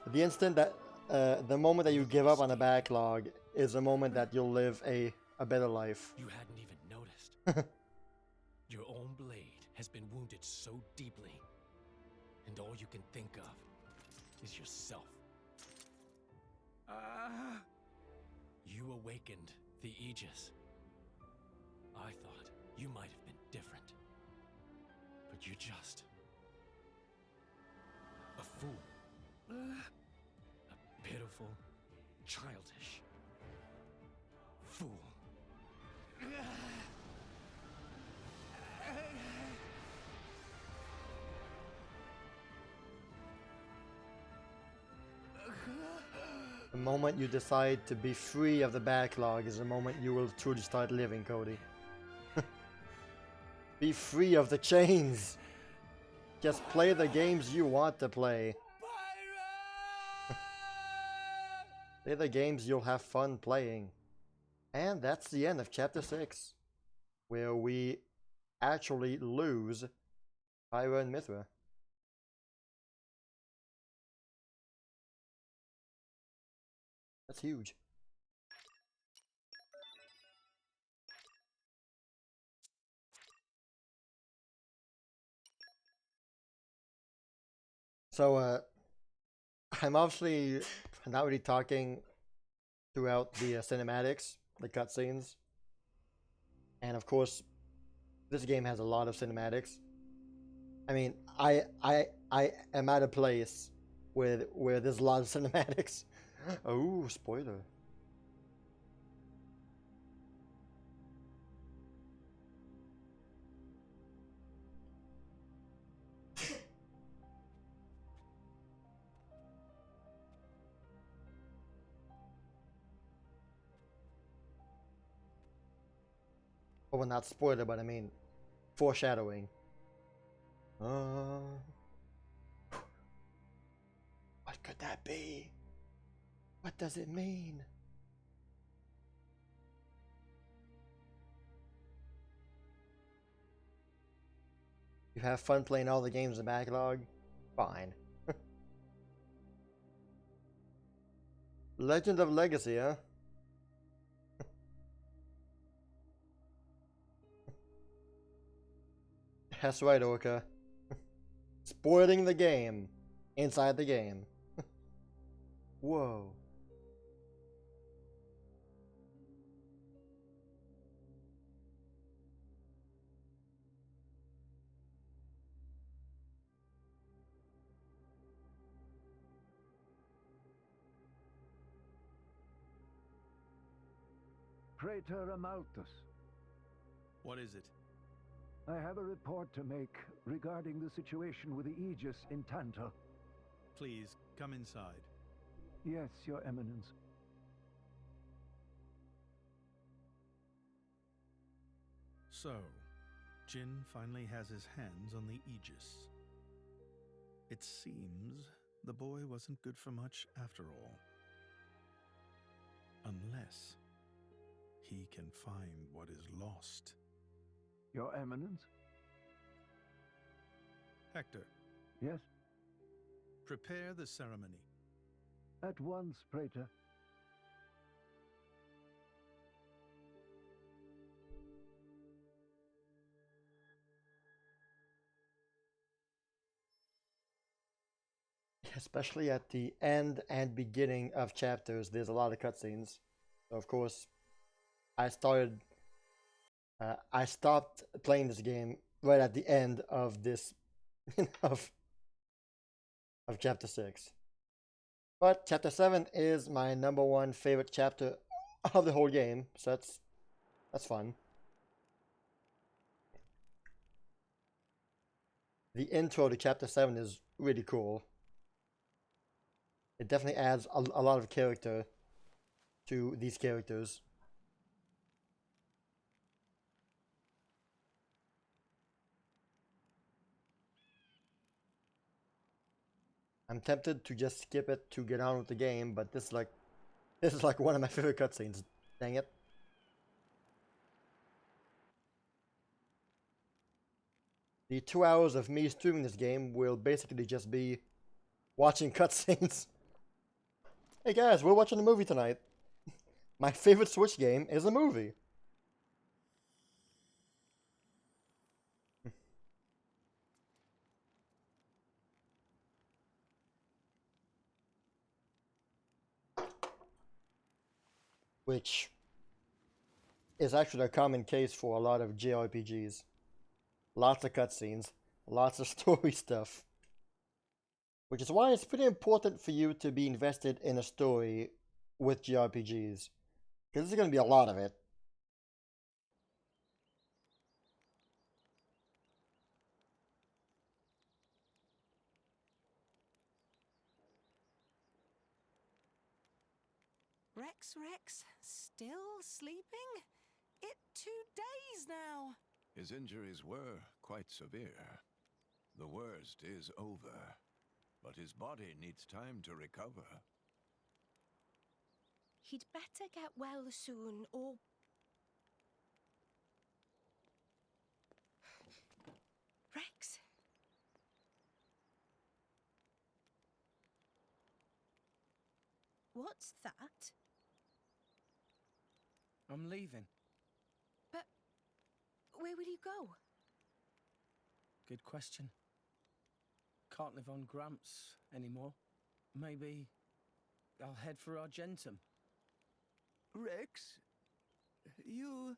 S1: The instant that, the moment that you give up on a backlog is the moment that you'll live a better life.
S9: You hadn't even noticed. Your own blade has been wounded so deeply, and all you can think of is yourself. You awakened the Aegis. I thought you might have been different, but you're just a fool. A pitiful, childish fool.
S1: The moment you decide to be free of the backlog is the moment you will truly start living, Cody. Be free of the chains! Just play the games you want to play. Play the games you'll have fun playing. And that's the end of chapter 6, where we actually lose Pyra and Mithra. That's huge. So, I'm obviously not really talking throughout the cinematics, the cutscenes. And of course, this game has a lot of cinematics. I mean, I am at a place where there's a lot of cinematics. Oh, spoiler. Well, not spoiler, but I mean foreshadowing. What could that be? What does it mean? You have fun playing all the games in the backlog? Fine. Legend of Legacy, huh? That's right, Orca. Spoiling the game. Inside the game. Whoa.
S16: Praetor Amalthus.
S3: What is it?
S16: I have a report to make regarding the situation with the Aegis in Tantal.
S3: Please, come inside.
S16: Yes, Your Eminence.
S3: So, Jin finally has his hands on the Aegis. It seems the boy wasn't good for much after all. Unless he can find what is lost.
S16: Your Eminence?
S3: Hector.
S16: Yes?
S3: Prepare the ceremony.
S16: At once, Praetor.
S1: Especially at the end and beginning of chapters, there's a lot of cutscenes. So of course, I stopped playing this game right at the end of this, of chapter 6. But chapter 7 is my #1 favorite chapter of the whole game, so that's fun. The intro to chapter 7 is really cool. It definitely adds a lot of character to these characters. I'm tempted to just skip it to get on with the game, but this is like one of my favorite cutscenes. Dang it. The 2 hours of me streaming this game will basically just be watching cutscenes. Hey guys, we're watching a movie tonight. My favorite Switch game is a movie. Which is actually a common case for a lot of JRPGs. Lots of cutscenes, lots of story stuff. Which is why it's pretty important for you to be invested in a story with JRPGs. Because there's going to be a lot of it.
S11: Rex, still sleeping? It's 2 days now.
S8: His injuries were quite severe. The worst is over, but his body needs time to recover.
S5: He'd better get well soon, or... Rex? What's that?
S6: I'm leaving.
S5: But where will you go?
S6: Good question. Can't live on Gramps anymore. Maybe I'll head for Argentum.
S7: Rex, you...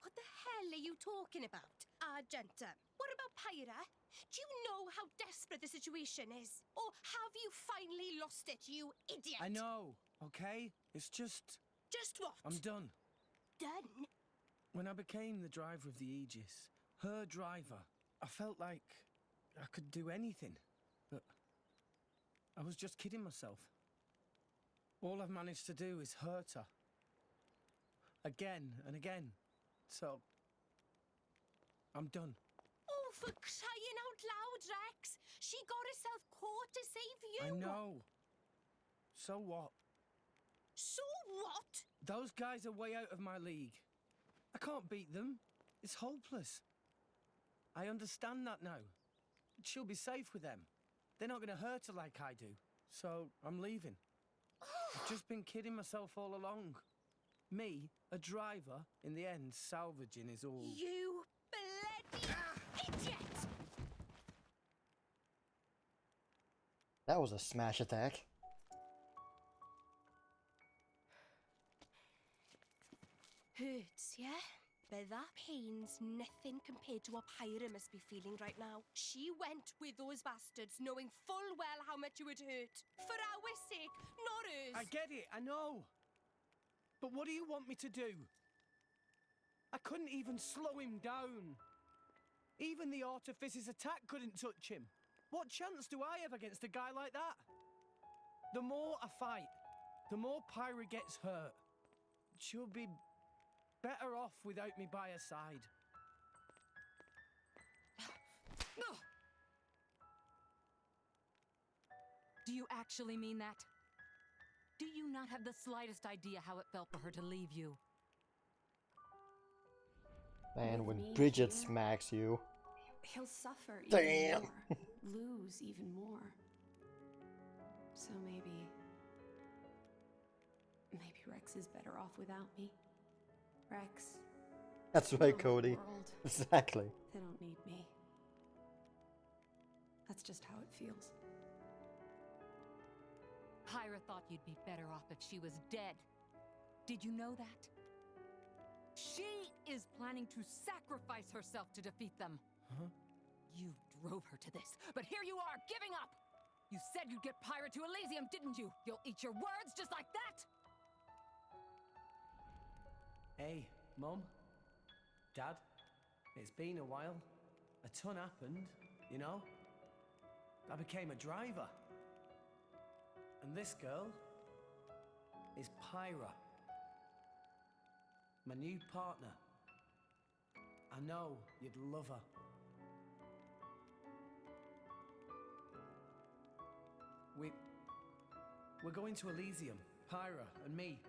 S5: What the hell are you talking about, Argenta? What about Pyra? Do you know how desperate the situation is? Or have you finally lost it, you idiot?
S6: I know, okay? It's just...
S5: Just what?
S6: I'm done.
S5: Done?
S6: When I became the driver of the Aegis, her driver, I felt like I could do anything. But I was just kidding myself. All I've managed to do is hurt her. Again and again. So, I'm done.
S5: Oh, for crying out loud, Rex! She got herself caught to save you!
S6: I know. So what?
S5: So what?
S6: Those guys are way out of my league. I can't beat them. It's hopeless. I understand that now. She'll be safe with them. They're not going to hurt her like I do. So, I'm leaving. I've just been kidding myself all along. Me, a driver, in the end, salvaging is all...
S5: You bloody idiot!
S1: That was a smash attack.
S5: Hurts, yeah? But that pain's nothing compared to what Pyra must be feeling right now. She went with those bastards knowing full well how much it would hurt. For our sake, not hers.
S6: I get it, I know. But what do you want me to do? I couldn't even slow him down. Even the Artifice's attack couldn't touch him. What chance do I have against a guy like that? The more I fight, the more Pyra gets hurt. She'll be better off without me by her side.
S2: Do you actually mean that? Do you not have the slightest idea how it felt for her to leave you?
S1: Man, when
S10: Me
S1: Bridget
S10: here,
S1: smacks you.
S10: He'll suffer
S1: Damn.
S10: even more, lose even more. So maybe Rex is better off without me. Rex.
S1: That's right,
S10: the whole
S1: Cody.
S10: world,
S1: Exactly.
S10: They don't need me. That's just how it feels.
S2: Pyra thought you'd be better off if she was dead. Did you know that? She is planning to sacrifice herself to defeat them.
S6: Huh?
S2: You drove her to this, but here you are, giving up! You said you'd get Pyra to Elysium, didn't you? You'll eat your words just like that?
S6: Hey, Mum, Dad, it's been a while. A ton happened, you know? I became a driver. And this girl is Pyra, my new partner. I know you'd love her. We're going to Elysium, Pyra and me.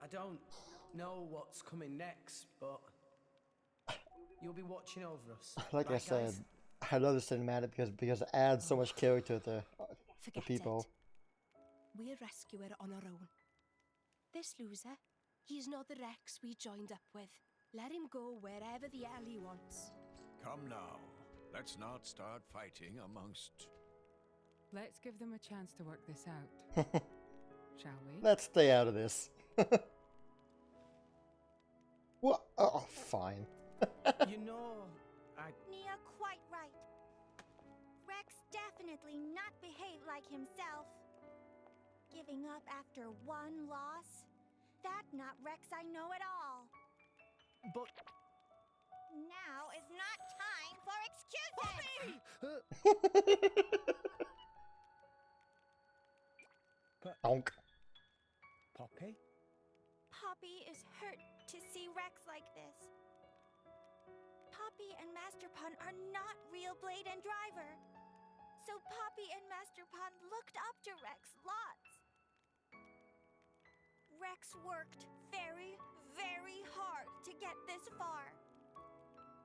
S6: I don't know what's coming next, but you'll be watching over us.
S1: Like I
S6: right,
S1: said,
S6: guys?
S1: I love the cinematic because it adds so much character to the
S5: Forget
S1: people.
S5: We'll rescue her on our own. This loser, he's not the Rex we joined up with. Let him go wherever the hell he wants.
S8: Come now. Let's not start fighting amongst...
S4: Let's give them a chance to work this out. Shall we?
S1: Let's stay out of this. What? Oh, fine.
S6: You know,
S15: Nia quite right. Rex definitely not behaved like himself. Giving up after one loss? That not Rex I know at all.
S6: But...
S15: Now is not time for excuses!
S1: Donk.
S6: Poppy?
S15: Poppy is hurt to see Rex like this. Poppy and Master Pun are not real Blade and Driver. So Poppy and Master Pun looked up to Rex lots. Rex worked very, very hard to get this far.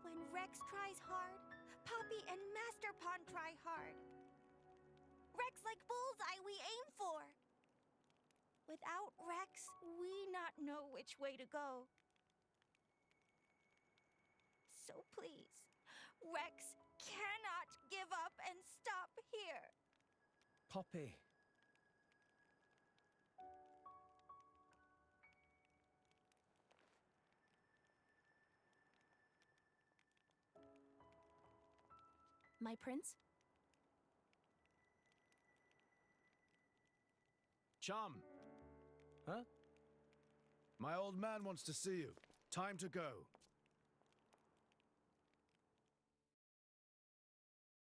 S15: When Rex tries hard, Poppy and Master Pun try hard. Rex like bullseye we aim for. Without Rex, we not know which way to go. So please, Rex cannot give up and stop here.
S6: Poppy.
S13: my prince?
S3: Chum. Huh? My old man wants to see you. Time to go.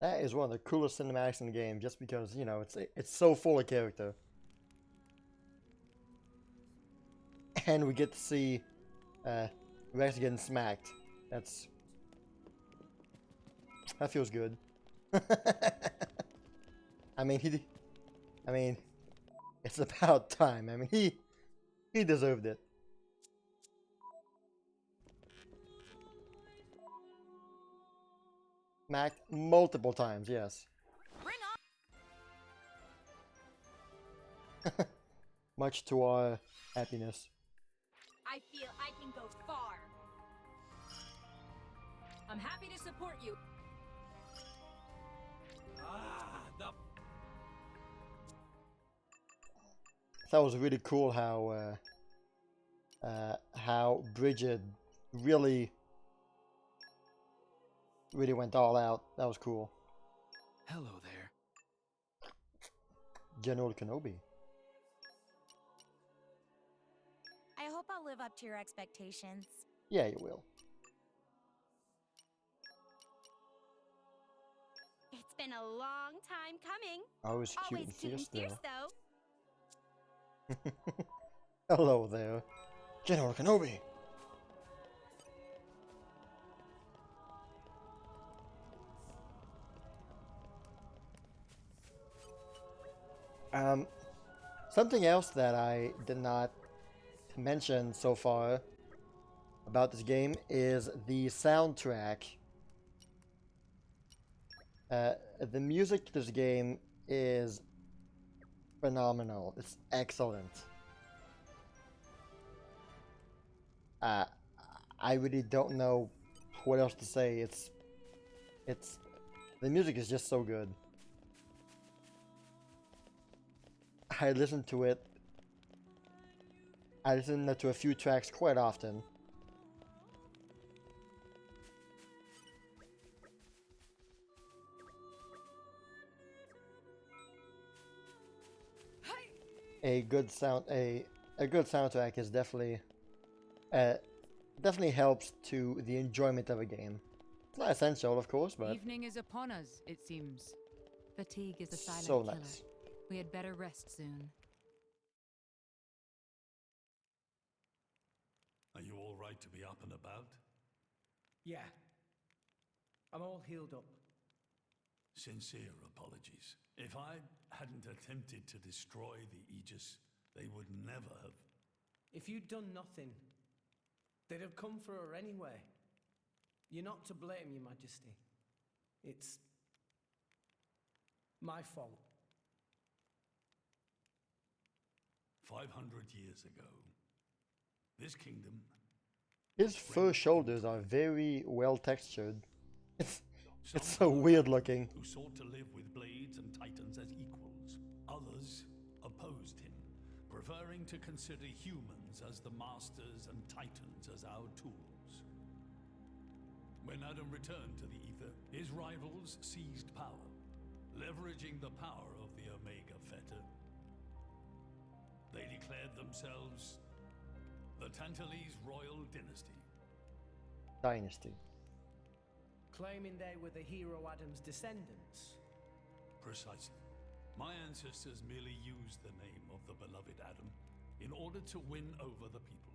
S1: That is one of the coolest cinematics in the game, just because, you know, it's so full of character. And we get to see Rex getting smacked. That feels good. I mean, it's about time. I mean, he deserved it. Smacked multiple times, yes.
S15: Bring on!
S1: Much to our happiness.
S2: I feel I can go far. I'm happy to support you.
S1: That was really cool how Bridget really went all out. That was cool.
S9: Hello there.
S1: General Kenobi.
S15: I hope I'll live up to your expectations.
S1: Yeah, you will.
S15: It's been a long time coming.
S1: Always cute
S15: Always
S1: and
S15: cute
S1: fierce,
S15: and fierce,
S1: though.
S15: though.
S1: Hello there, General Kenobi. Something else that I did not mention so far about this game is the soundtrack. The music to this game is phenomenal. It's excellent. I really don't know what else to say. The music is just so good. I listen to it. I listen to a few tracks quite often. A good soundtrack is definitely helps to the enjoyment of a game. It's not essential, of course, but
S4: Evening is upon us, it seems.
S2: Fatigue is a silent
S1: so
S2: killer.
S1: nice.
S2: We had better rest soon.
S17: Are you all right to be up and about?
S6: Yeah. I'm all healed up.
S17: Sincere apologies. If I hadn't attempted to destroy the Aegis, they would never have.
S6: If you'd done nothing, they'd have come for her anyway. You're not to blame, Your Majesty. It's my fault.
S17: 500 years ago, this kingdom...
S1: His fur shoulders are very well textured. It's so weird looking.
S17: Who sought to live with blades and titans as equals. Others opposed him, preferring to consider humans as the masters and titans as our tools. When Adam returned to the Ether, his rivals seized power, leveraging the power of the Omega Fetter. They declared themselves the Tantalese Royal
S1: Dynasty.
S6: Claiming they were the hero Adam's descendants.
S17: Precisely. My ancestors merely used the name of the beloved Adam in order to win over the people.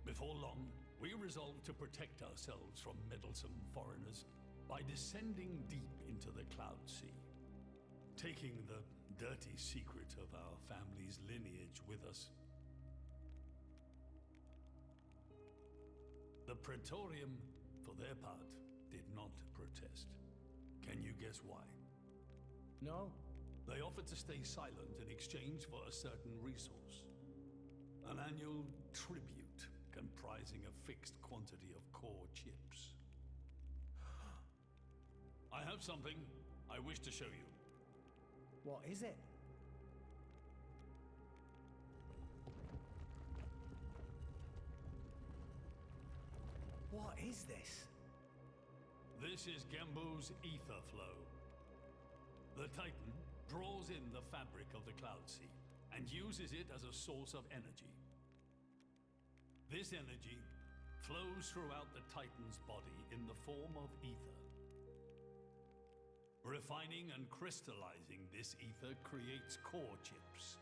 S17: Before long, we resolved to protect ourselves from meddlesome foreigners by descending deep into the Cloud Sea, taking the dirty secret of our family's lineage with us. The Praetorium, for their part, did not protest. Can you guess why?
S6: No.
S17: They offered to stay silent in exchange for a certain resource. An annual tribute comprising a fixed quantity of core chips. I have something I wish to show you.
S6: What is it? is this?
S17: This is Gembu's ether flow. The Titan draws in the fabric of the Cloud Sea and uses it as a source of energy. This energy flows throughout the Titan's body in the form of ether. Refining and crystallizing this ether creates core chips.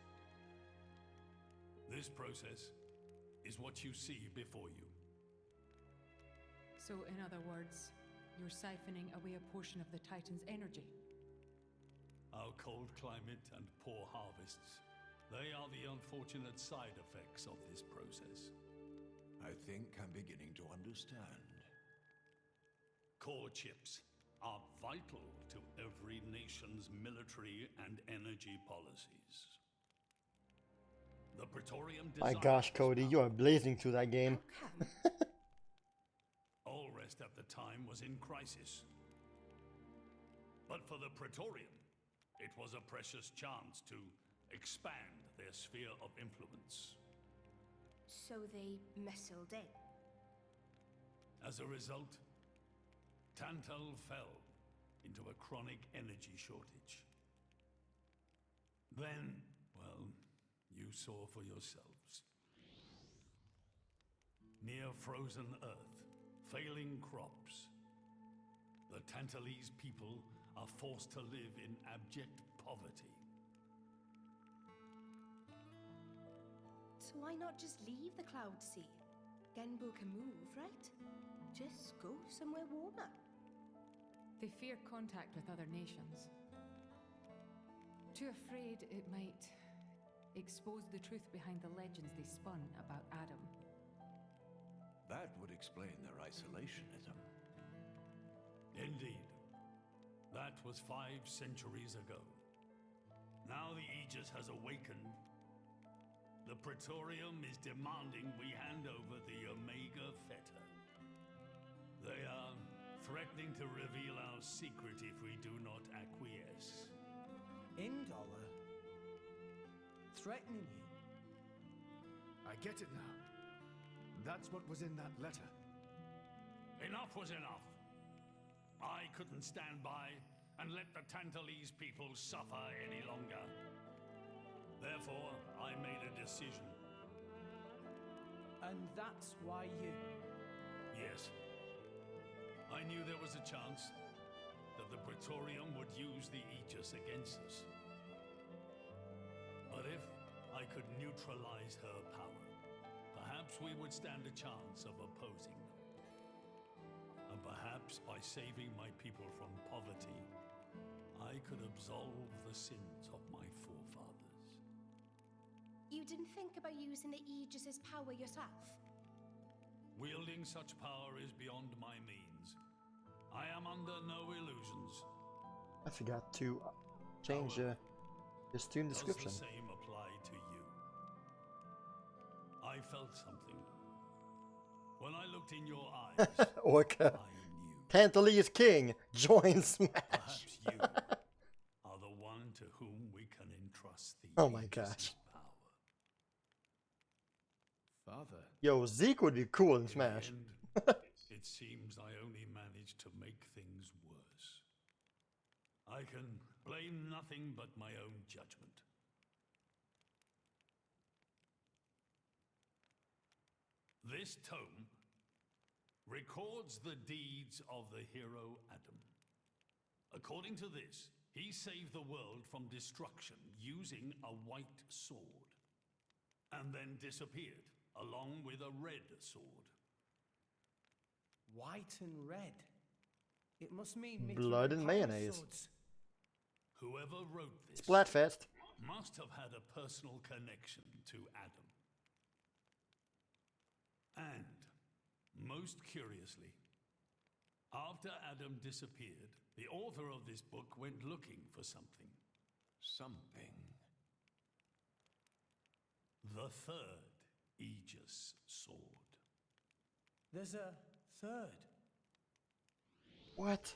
S17: This process is what you see before you.
S4: So, in other words, you're siphoning away a portion of the Titan's energy.
S17: Our cold climate and poor harvests, they are the unfortunate side effects of this process.
S8: I think I'm beginning to understand.
S17: Core chips are vital to every nation's military and energy policies. The Praetorium
S1: My
S17: desires
S1: gosh, Cody, you are blazing through that game.
S17: Allrest at the time was in crisis. But for the Praetorium, it was a precious chance to expand their sphere of influence.
S5: So they missiled in.
S17: As a result, Tantal fell into a chronic energy shortage. Then, well, you saw for yourselves. Near frozen earth, failing crops, the Tantalese people are forced to live in abject poverty.
S5: So why not just leave the Cloud Sea? Genbu can move, right? Just go somewhere warmer.
S4: They fear contact with other nations. Too afraid it might expose the truth behind the legends they spun about Adam.
S8: That would explain their isolationism.
S17: Indeed. That was 5 centuries ago. Now the Aegis has awakened. The Praetorium is demanding we hand over the Omega Fetter. They are threatening to reveal our secret if we do not acquiesce.
S6: Indollar? Threatening you?
S3: I get it now. That's what was in that letter.
S17: Enough was enough. I couldn't stand by and let the Tantalese people suffer any longer. Therefore, I made a decision.
S6: And that's why you...
S17: Yes. I knew there was a chance that the Praetorium would use the Aegis against us. But if I could neutralize her power, perhaps we would stand a chance of opposing them. And perhaps by saving my people from poverty, I could absolve the sins of my forefathers.
S5: You didn't think about using the Aegis's power yourself?
S17: Wielding such power is beyond my means. I am under no illusions.
S1: I forgot to change the stream description.
S17: Does the same apply to you? I felt something. When I looked in your eyes,
S1: Orca. Tantalese King joins Smash.
S17: Perhaps you are the one to whom we can entrust the
S1: Oh my
S17: Aegis's
S1: gosh.
S17: power.
S3: Father.
S1: Yo, Zeke would be cool in Smash.
S17: It seems I only managed to make things worse. I can blame nothing but my own judgment. This tome records the deeds of the hero Adam. According to this, he saved the world from destruction using a white sword, and then disappeared along with a red sword.
S6: White and red? It must mean
S1: Blood and
S6: Mithril
S1: mayonnaise.
S6: swords.
S17: Whoever wrote this
S1: Splatfest.
S17: must have had a personal connection to Adam. And, most curiously, after Adam disappeared, the author of this book went looking for something.
S8: Something.
S17: The third Aegis sword.
S6: There's a third.
S1: What?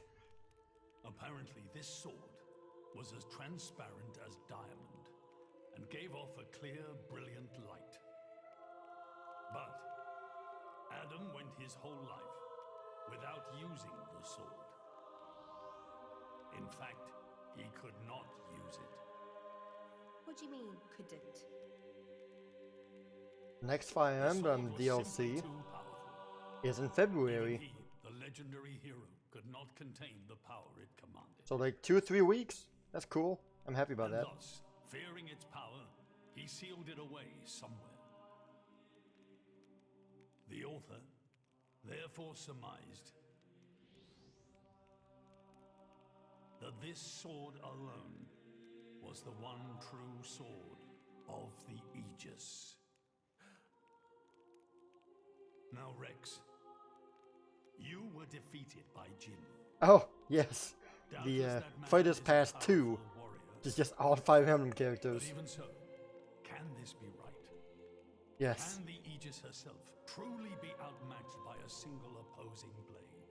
S17: Apparently, this sword was as transparent as diamond and gave off a clear, brilliant light. But Adam went his whole life without using the sword. In fact, he could not use it.
S5: What do you mean, couldn't?
S1: Next Fire Emblem DLC is in February.
S17: Even he, the legendary hero, could not contain the power it commanded.
S1: So like 2-3 weeks. That's cool. I'm happy about that.
S17: Thus, fearing its power, he sealed it away somewhere. The author therefore surmised that this sword alone was the one true sword of the Aegis. Now, Rex, you were defeated by Jin.
S1: Oh, yes. The Fighters Pass 2 is just all Fire Emblem characters.
S17: But even so, can this be right?
S1: Yes.
S17: Can the Aegis herself truly be outmatched by a single opposing blade?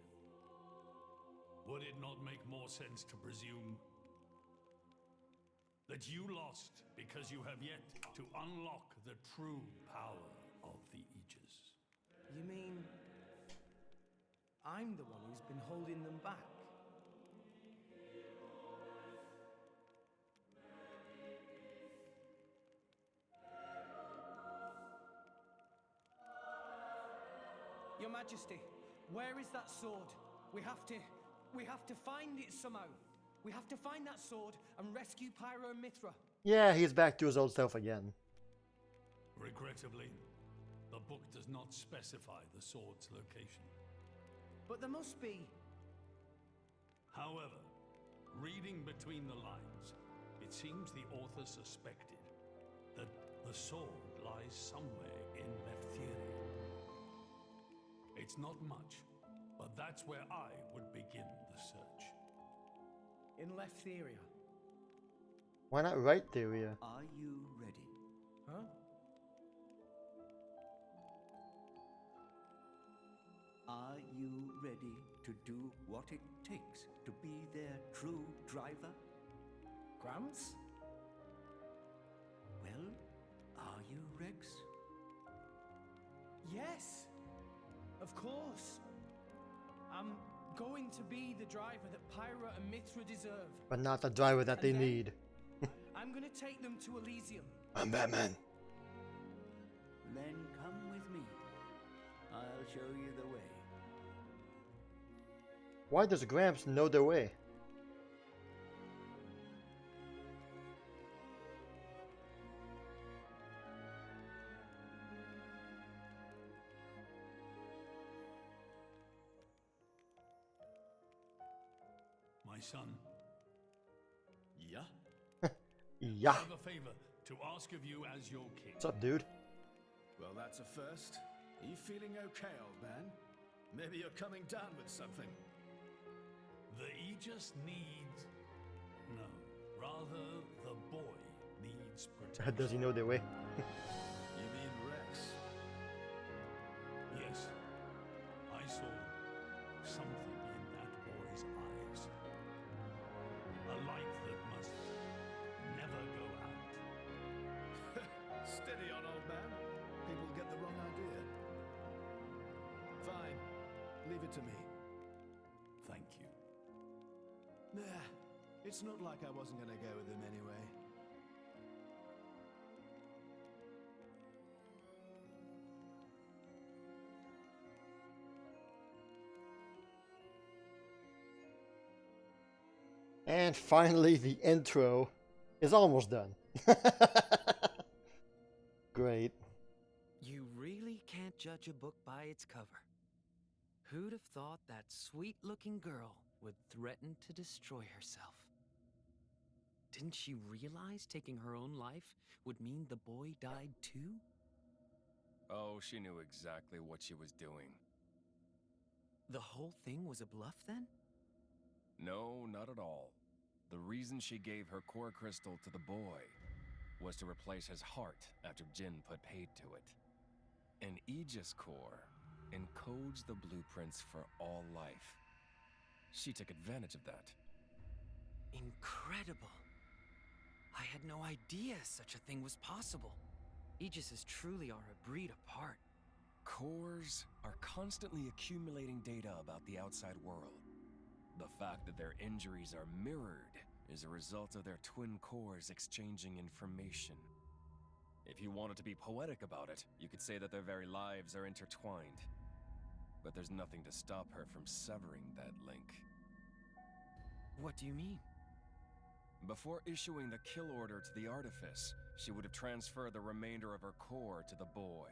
S17: Would it not make more sense to presume that you lost because you have yet to unlock the true power of the Aegis?
S6: You mean I'm the one who's been holding them back? Your Majesty, where is that sword? We have to find it somehow. We have to find that sword and rescue Pyro and Mithra.
S1: Yeah, he's back to his old self again.
S17: Regrettably, the book does not specify the sword's location.
S6: But there must be.
S17: However, reading between the lines, it seems the author suspected that the sword lies somewhere in Leftheria. It's not much, but that's where I would begin the search.
S6: In Leftheria?
S1: Why not right there, yeah?
S7: Are you ready?
S6: Huh?
S7: Are you ready to do what it takes to be their true driver?
S6: Gramps?
S7: Well, are you, Rex?
S6: Yes! Of course! I'm going to be the driver that Pyra and Mithra deserve.
S1: But not the driver that they need.
S6: I'm gonna take them to Elysium.
S1: I'm Batman.
S7: Then come with me. I'll show you the way.
S1: Why does Gramps know the way?
S17: My son.
S14: Yeah?
S1: Yeah.
S17: I have a favor to ask of you as your king.
S1: What's up, dude?
S3: Well, that's a first. Are you feeling okay, old man? Maybe you're coming down with something.
S17: The Aegis needs... No, rather the boy needs protection.
S1: Does he know the way?
S3: You mean Rex?
S17: Yes, I saw something in that boy's eyes. A light that must never go out.
S3: Steady on, old man. People get the wrong idea. Fine. Leave it to me.
S17: Thank you.
S3: Nah, it's not like I wasn't going to go with him anyway.
S1: And finally, the intro is almost done. Great.
S12: You really can't judge a book by its cover. Who'd have thought that sweet-looking girl would threaten to destroy herself? Didn't she realize taking her own life would mean the boy died too?
S14: Oh, she knew exactly what she was doing.
S12: The whole thing was a bluff then?
S14: No, not at all. The reason she gave her core crystal to the boy was to replace his heart after Jin put paid to it. An Aegis core encodes the blueprints for all life. She took advantage of that.
S12: Incredible. I had no idea such a thing was possible. Aegises truly are a breed apart.
S14: Cores are constantly accumulating data about the outside world. The fact that their injuries are mirrored is a result of their twin cores exchanging information. If you wanted to be poetic about it, you could say that their very lives are intertwined. But there's nothing to stop her from severing that link.
S12: What do you mean?
S14: Before issuing the kill order to the Artifice, she would have transferred the remainder of her core to the boy,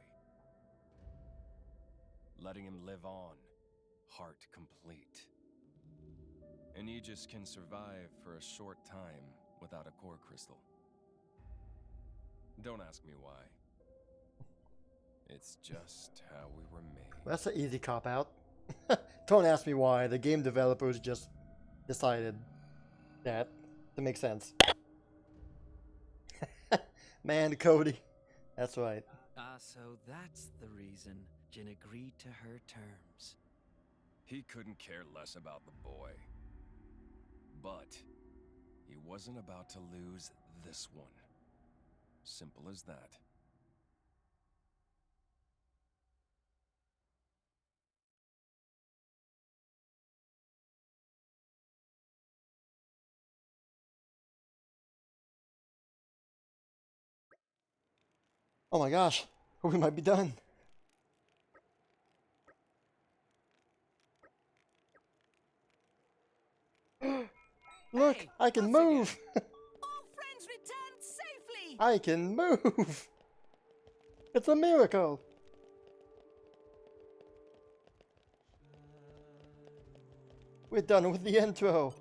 S14: letting him live on, heart complete. An Aegis can survive for a short time without a core crystal. Don't ask me why. It's just how we were made.
S1: That's an easy cop-out. Don't ask me why. The game developers just decided that to make sense. Man, Cody. That's right.
S12: So that's the reason Jin agreed to her terms.
S14: He couldn't care less about the boy. But he wasn't about to lose this one. Simple as that.
S1: Oh my gosh, we might be done. Look, hey, I can move.
S11: All friends returned safely.
S1: I can move. It's a miracle. We're done with the intro.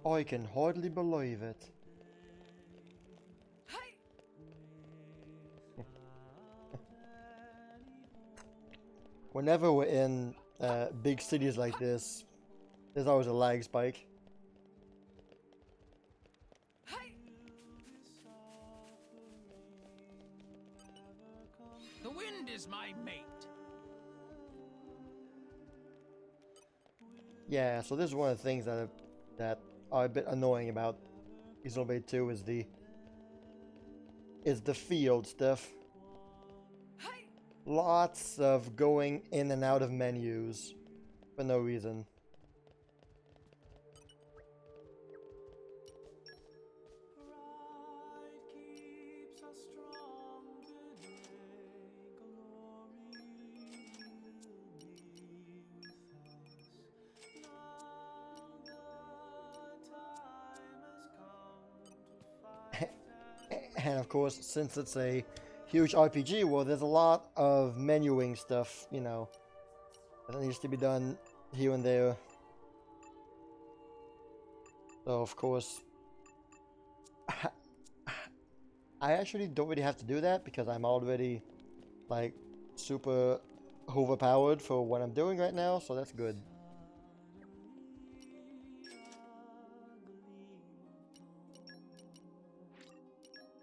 S1: I can hardly believe it. Whenever we're in big cities like this, there's always a lag spike.
S9: The wind is my mate.
S1: Yeah, so this is one of the things that are a bit annoying about Xenoblade 2 is the field stuff. Lots of going in and out of menus for no reason. And of course, since it's a huge RPG, well, there's a lot of menuing stuff, you know, that needs to be done here and there. So, of course, I actually don't really have to do that because I'm already, like, super overpowered for what I'm doing right now, so that's good.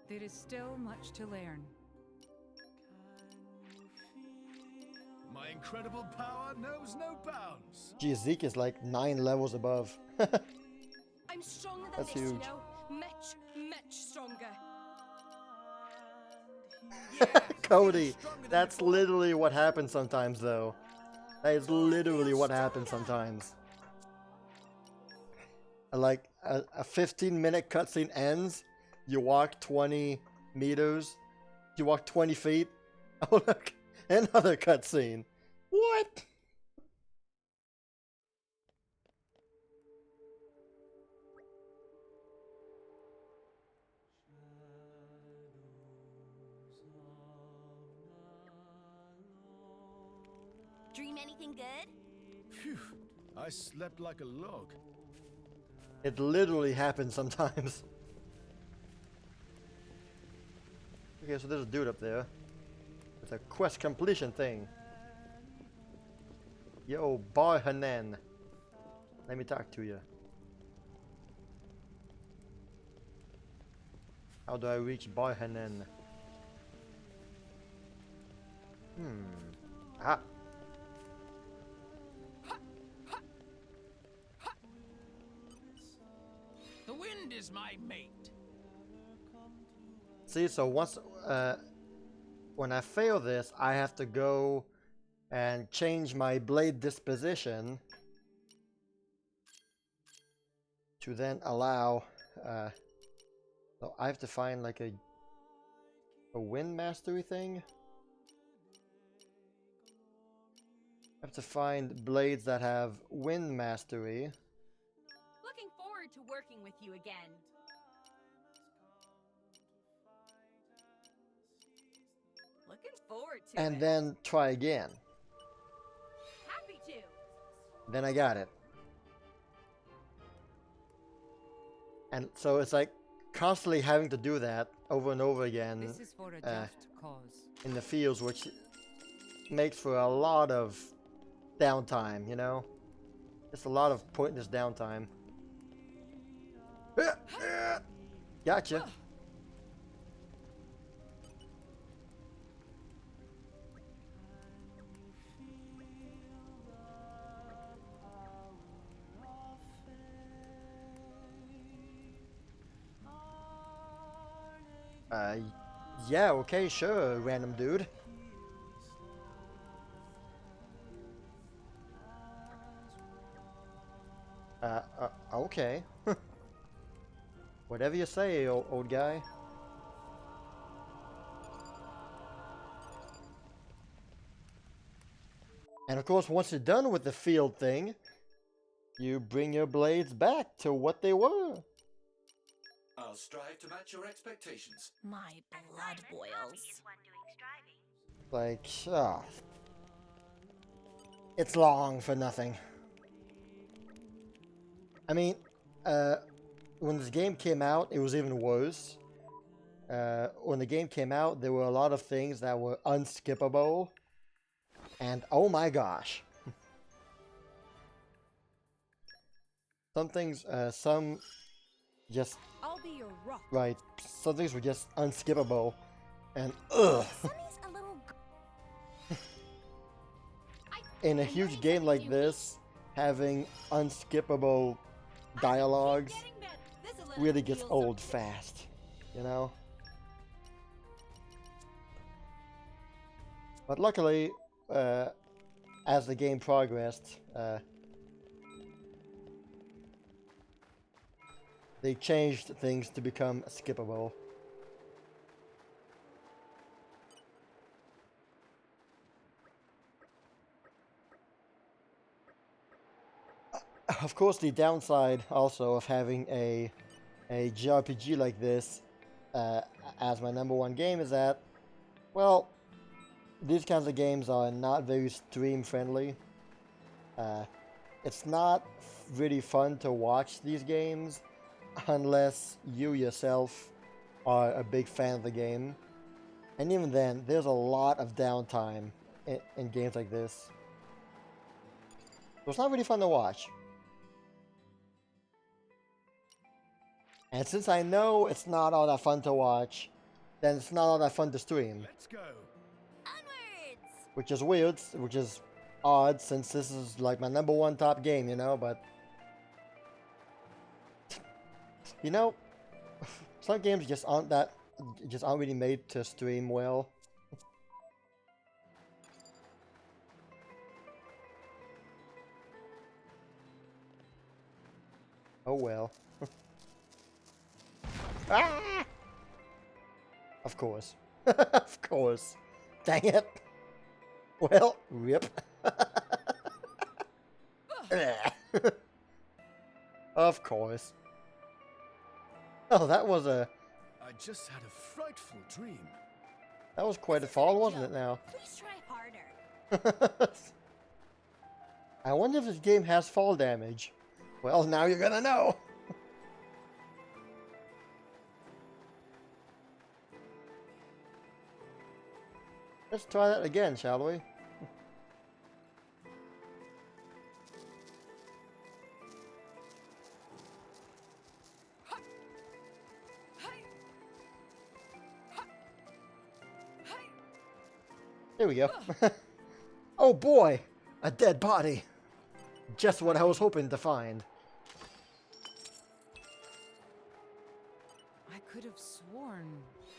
S4: There is still much to learn.
S3: My incredible power knows no bounds.
S1: Gee, Zeke is like 9 levels above.
S5: I'm stronger than
S1: That's
S5: this,
S1: huge.
S5: you know? Much stronger.
S1: Cody, that's literally what happens sometimes, though. That is literally what happens sometimes. Like, a 15-minute cutscene ends, you walk 20 meters, you walk 20 feet, oh look, another cutscene. What?
S15: Dream anything good?
S3: Phew, I slept like a log.
S1: It literally happens sometimes. Okay, so there's a dude up there. It's a quest completion thing. Yo, boy Hanan. Let me talk to you. How do I reach boy Hanan? Ah.
S12: friend is my mate.
S1: See, so once when I fail this, I have to go and change my blade disposition to then allow. So I have to find like a wind mastery thing. I have to find blades that have wind mastery.
S18: Looking forward to working with you again. Looking forward to
S1: And
S18: it.
S1: then try again.
S18: Happy to.
S1: Then I got it. And so it's like constantly having to do that over and over again
S4: This is for a just cause.
S1: in the fields, which makes for a lot of downtime, you know? Just a lot of pointless downtime. Gotcha. Yeah, okay, sure, random dude. Okay. Whatever you say, old guy. And of course, once you're done with the field thing, you bring your blades back to what they were.
S19: I'll strive to match your expectations.
S5: My blood boils.
S1: Like, it's long for nothing. I mean, when this game came out, it was even worse. When the game came out, there were a lot of things that were unskippable. And oh my gosh. Some things, some just...
S18: I'll be your rock.
S1: Right, some things were just unskippable. And ugh. In a huge game like this, having unskippable dialogues really gets old fast, you know? But luckily, as the game progressed, they changed things to become skippable. Of course, the downside also of having a JRPG like this as my #1 game is that, well, these kinds of games are not very stream friendly. It's not really fun to watch these games unless you yourself are a big fan of the game. And even then, there's a lot of downtime in games like this. So it's not really fun to watch. And since I know it's not all that fun to watch, then it's not all that fun to stream.
S3: Let's go.
S1: Which is weird, which is odd, since this is like my #1 top game, you know, but... You know, some games just aren't really made to stream well. Oh well. Ah! Of course. Of course. Dang it. Well, rip. Of course. Oh, that was a...
S3: I just had a frightful dream.
S1: That was quite a fall, wasn't it now?
S5: Please try harder.
S1: I wonder if this game has fall damage. Well, now you're gonna know. Let's try that again, shall we? There we go. Oh boy! A dead body! Just what I was hoping to find.
S4: could have sworn.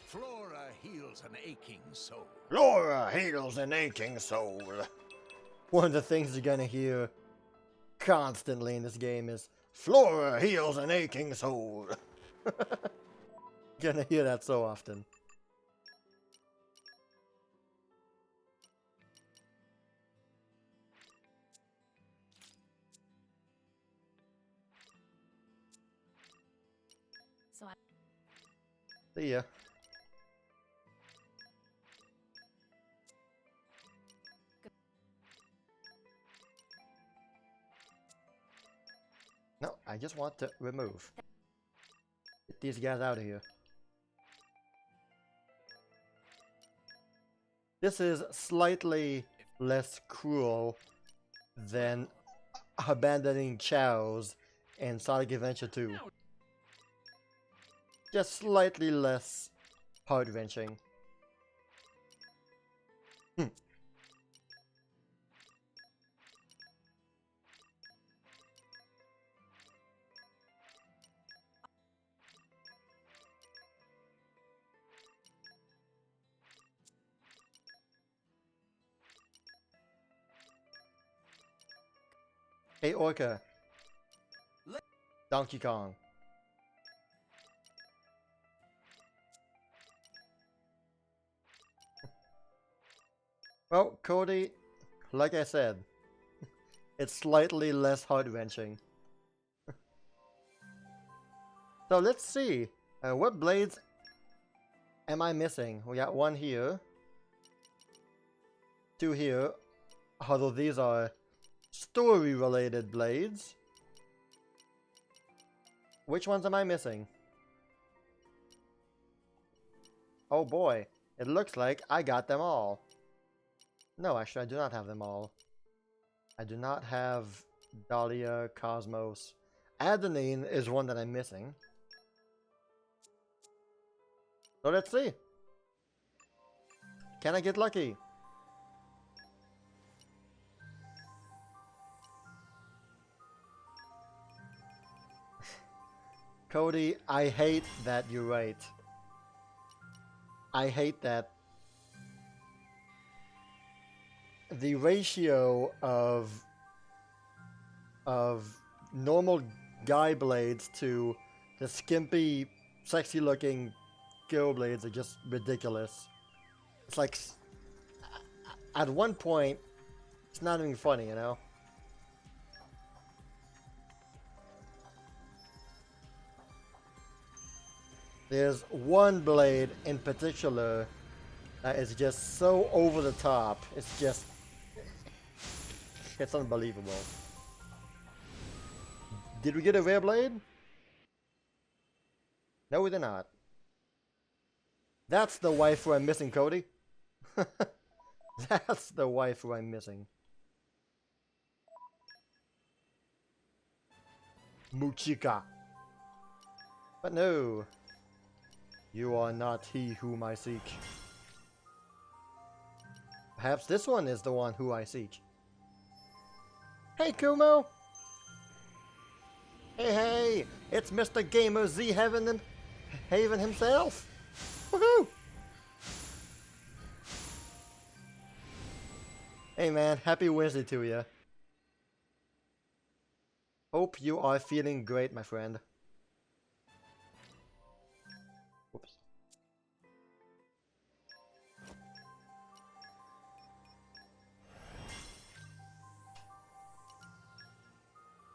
S8: Flora heals an aching soul.
S1: Flora heals an aching soul. One of the things you're gonna hear constantly in this game is Flora heals an aching soul. You're gonna hear that so often.
S10: So I
S1: See ya. No, I just want to remove. Get these guys out of here. This is slightly less cruel than abandoning chows in Sonic Adventure 2. Just slightly less heart-wrenching. Hey Orca. Donkey Kong. Well, Cody, like I said, it's slightly less heart-wrenching. So let's see, what blades am I missing? We got one here, two here, although these are story-related blades. Which ones am I missing? Oh boy, it looks like I got them all. No, actually I do not have them all. I do not have Dahlia, Cosmos. Adenine is one that I'm missing. So let's see. Can I get lucky? Cody, I hate that you're right. I hate that the ratio of normal guy blades to the skimpy, sexy looking girl blades are just ridiculous. It's like, at one point, it's not even funny, you know? There's one blade in particular that is just so over the top. It's just, it's unbelievable. Did we get a rare blade? No, we did not. That's the waifu I'm missing, Cody. That's the waifu I'm missing. Muchika. But no. You are not he whom I seek. Perhaps this one is the one who I seek. Hey, Kumo! Hey, it's Mr. Gamer Z Haven himself! Woohoo! Hey man, happy Wednesday to you. Hope you are feeling great, my friend. Whoops.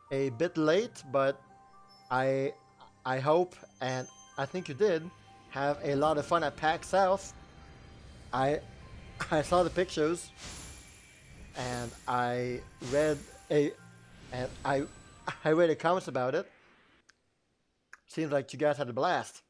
S1: A bit late, but I hope, and I think you did, have a lot of fun at PAX South. I saw the pictures, and I read I read the comments about it. Seems like you guys had a blast.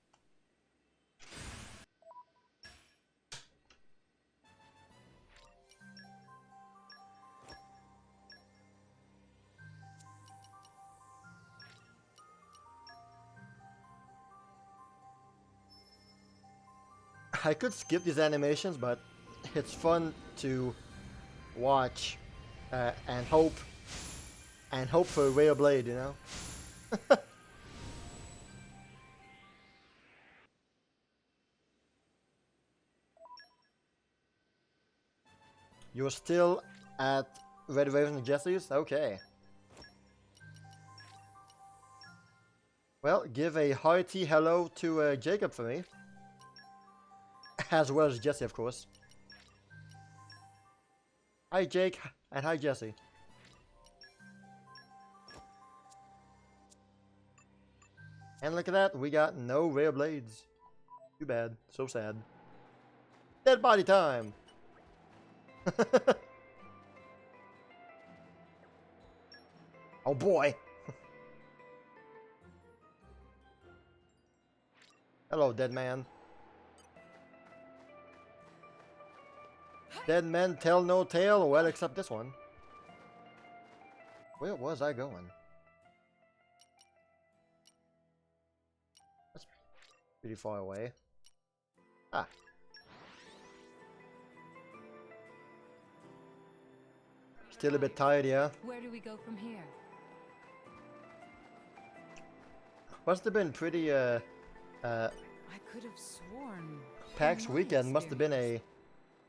S1: I could skip these animations, but it's fun to watch and hope for a rare blade, you know? You're still at Red Raven and Jesse's? Okay. Well, give a hearty hello to Jacob for me. As well as Jesse, of course. Hi, Jake, and hi, Jesse. And look at that, we got no rare blades. Too bad, so sad. Dead body time! Oh boy! Hello, dead man. Dead men tell no tale, well, except this one. Where was I going? That's pretty far away. Ah. Still a bit tired, yeah?
S2: Where do we go from here?
S1: Must have been pretty,
S4: I could have sworn.
S1: PAX weekend must have been a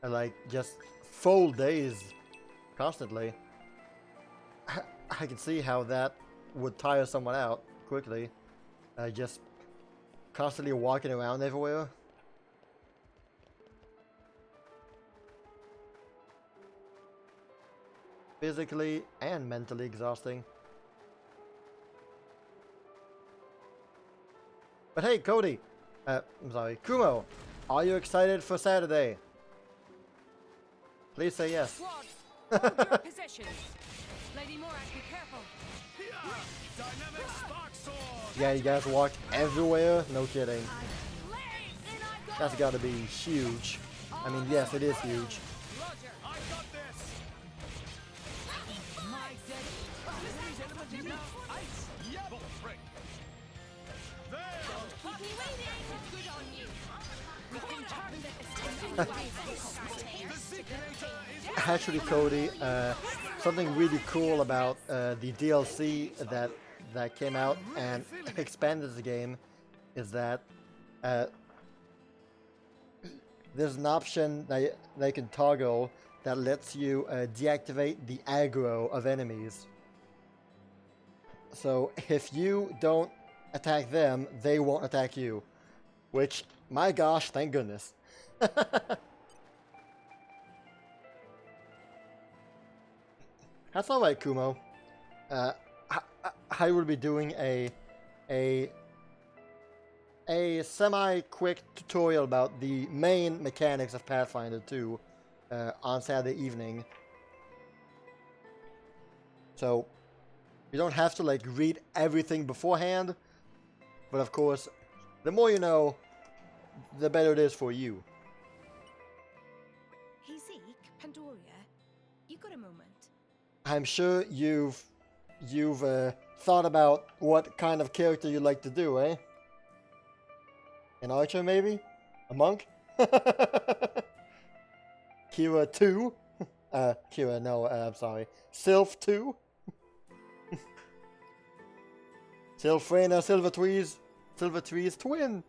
S1: like, just full days. Constantly. I can see how that would tire someone out quickly. Just constantly walking around everywhere. Physically and mentally exhausting. But hey, Cody! I'm sorry, Kumo! Are you excited for Saturday? Please say yes.
S2: Squad, hold your positions. Lady Morak, be careful.
S3: Dynamic spark sword.
S1: Yeah, you guys walked everywhere? No kidding. That's gotta be huge. I mean, yes, it is huge. Actually, Cody, something really cool about the DLC that came out and expanded the game is that there's an option that they can toggle that lets you deactivate the aggro of enemies. So if you don't attack them, they won't attack you. Which, my gosh, thank goodness. That's alright, Kumo. I will be doing a semi-quick tutorial about the main mechanics of Pathfinder 2 on Saturday evening. So you don't have to like read everything beforehand, but of course, the more you know, the better it is for you.
S5: Hey Zeke, Pandoria, you got a moment?
S1: I'm sure you've thought about what kind of character you'd like to do, eh? An archer, maybe? A monk? Kira 2? Kira, no, I'm sorry. Sylph 2? Sylphrena, Silvertree's twin!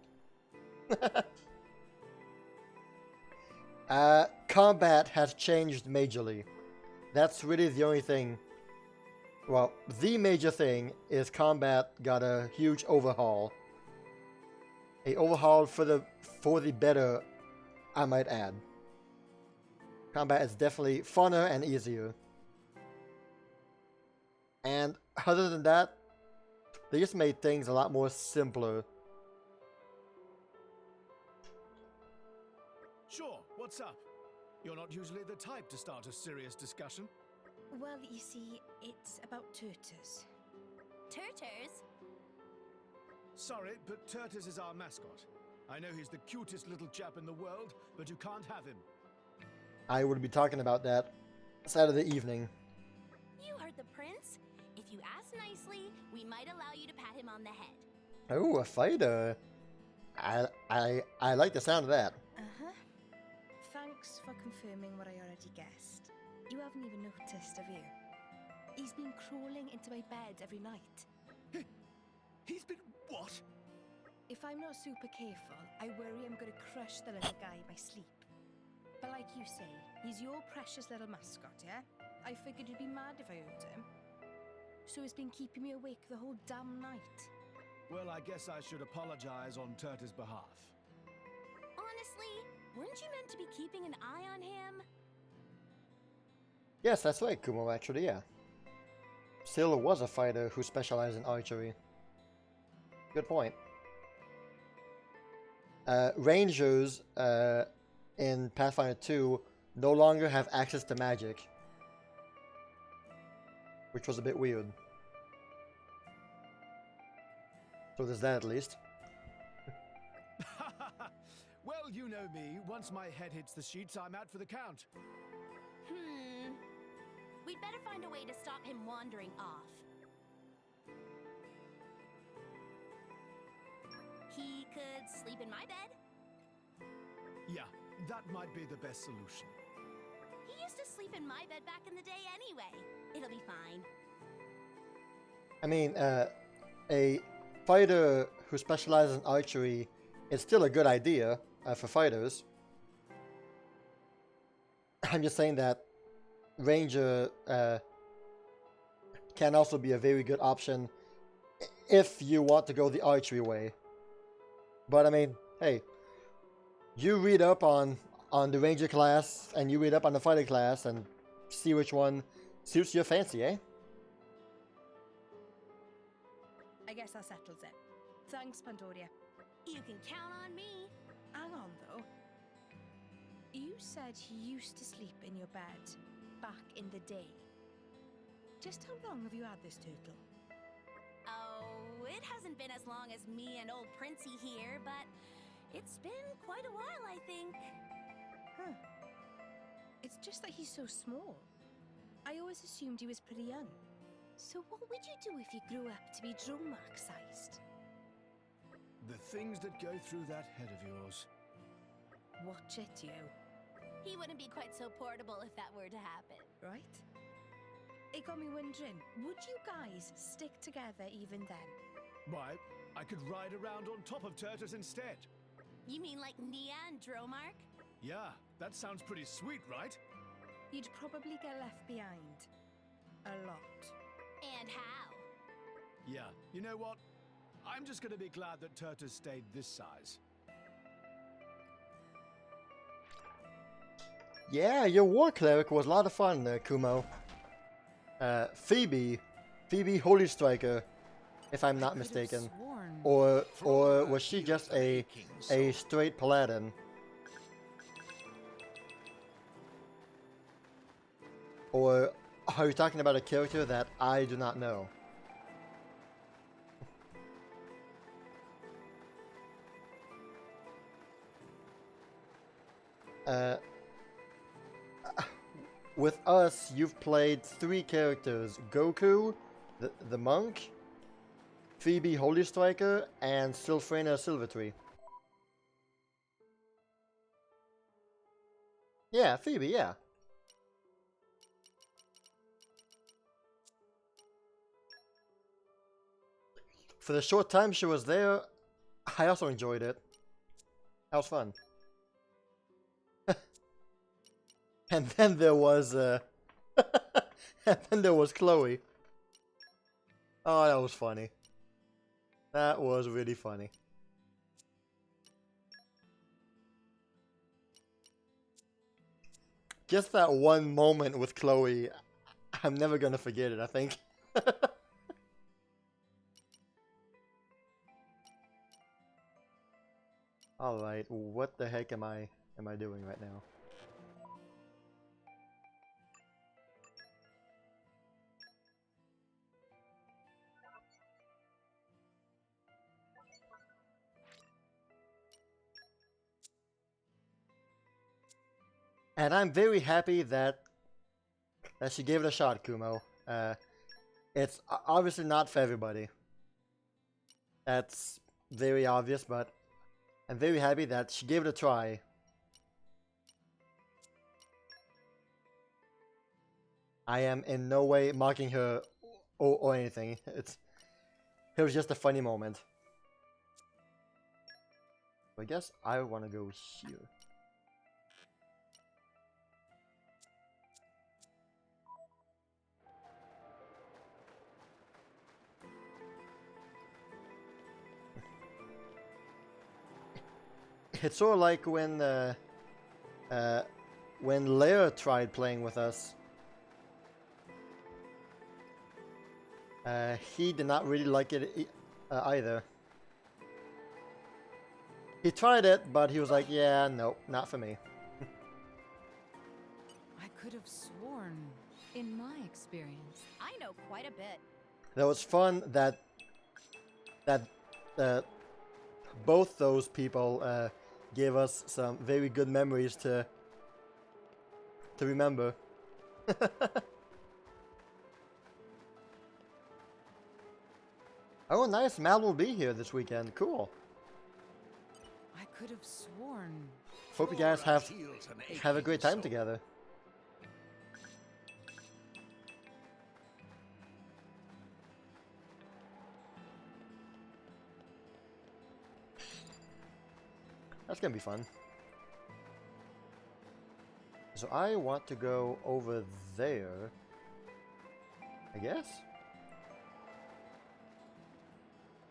S1: Combat has changed majorly. That's really the only thing. Well, the major thing is combat got a huge overhaul. A overhaul for the better, I might add. Combat is definitely funner and easier. And other than that, they just made things a lot more simpler.
S3: Sure, what's up? You're not usually the type to start a serious discussion.
S5: Well, you see, it's about Turters.
S15: Turters?
S3: Sorry, but Turters is our mascot. I know he's the cutest little chap in the world, but you can't have him.
S1: I will be talking about that Saturday evening.
S15: You heard the prince. If you ask nicely, we might allow you to pat him on the head.
S1: Oh, a fighter. I like the sound of that.
S5: Uh-huh. Thanks for confirming what I already guessed. You haven't even noticed, have you? He's been crawling into my bed every night.
S3: He's been what?
S5: If I'm not super careful, I worry I'm gonna crush the little guy in my sleep. But like you say, He's your precious little mascot, yeah? I figured you'd be mad if I hurt him. So it's been keeping me awake the whole damn night.
S3: Well, I guess I should apologize on Turta's behalf.
S15: Honestly, weren't you meant to be keeping an eye on him?
S1: Yes, that's right, Kumo, actually, yeah. Sailor was a fighter who specialized in archery. Good point. Rangers in Pathfinder 2 no longer have access to magic, which was a bit weird. So there's that at least.
S3: Well, you know me. Once my head hits the sheets, I'm out for the count.
S15: We'd better find a way to stop him wandering off. He could sleep in my bed.
S3: Yeah, that might be the best solution.
S15: He used to sleep in my bed back in the day anyway. It'll be fine.
S1: I mean, a fighter who specializes in archery is still a good idea for fighters. I'm just saying that Ranger can also be a very good option if you want to go the archery way. But I mean, hey, you read up on the Ranger class and you read up on the fighter class and see which one suits your fancy, eh?
S5: I guess that settles it. Thanks, Pandoria.
S15: You can count on me.
S5: Hang on, though. You said he used to sleep in your bed back in the day. Just how long have you had this turtle?
S15: Oh, it hasn't been as long as me and old Princey here, but it's been quite a while, I think.
S5: Huh. It's just that he's so small. I always assumed he was pretty young. So what would you do if you grew up to be Dromark-sized?
S3: The things that go through that head of yours.
S5: Watch it, you.
S15: He wouldn't be quite so portable if that were to happen.
S5: Right? It got me wondering, would you guys stick together even then?
S3: Why, I could ride around on top of Turtles instead.
S15: You mean like Nia and Dromark?
S3: Yeah, that sounds pretty sweet, right?
S5: You'd probably get left behind. A lot.
S15: And how?
S3: Yeah, you know what? I'm just gonna be glad that Turtles stayed this size.
S1: Yeah, your war cleric was a lot of fun, Kumo. Phoebe Holy Striker, if I'm not mistaken, or was she just a straight paladin? Or are you talking about a character that I do not know? With us, you've played 3 characters: Goku, the monk, Phoebe Holy Striker, and Sylphrena Silvertree. Yeah, Phoebe, yeah. For the short time she was there, I also enjoyed it. That was fun. And then there was and then there was Chloe. Oh, that was funny. That was really funny. Just that one moment with Chloe, I'm never gonna forget it, I think. Alright, what the heck am I doing right now? And I'm very happy that she gave it a shot, Kumo. It's obviously not for everybody. That's very obvious, but I'm very happy that she gave it a try. I am in no way mocking her or anything. It was just a funny moment. I guess I want to go here. it's sort of like when Leia tried playing with us. He did not really like it either. He tried it, but he was like, yeah, nope, not for me.
S4: I could have sworn, in my experience.
S18: I know quite a bit.
S1: Though it's fun that both those people gave us some very good memories to remember. Oh, nice! Mal will be here this weekend. Cool.
S4: I could have sworn.
S1: Hope you guys have a great time together. That's gonna be fun. So I want to go over there, I guess?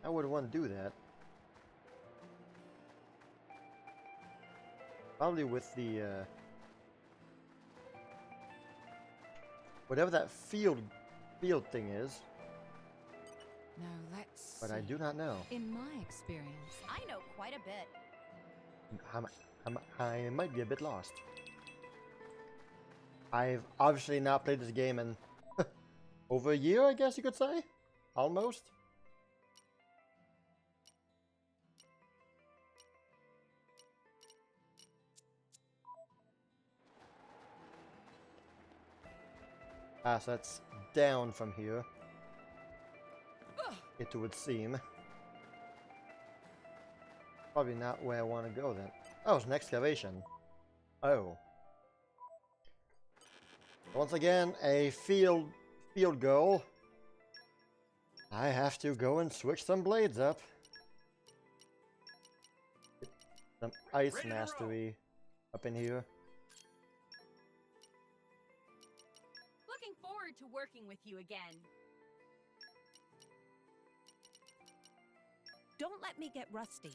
S1: I would want to do that. Probably with the, whatever that field thing is.
S4: Now let's
S1: But I
S4: see.
S1: do not know.
S4: In my experience.
S18: I know quite a bit.
S1: I might be a bit lost. I've obviously not played this game in over a year, I guess you could say? Almost. Ah, so that's down from here. It would seem. Probably not where I want to go then. Oh, it's an excavation. Oh. Once again, a field goal. I have to go and switch some blades up. Some ice mastery up in here.
S18: Looking forward to working with you again.
S11: Don't let me get rusty.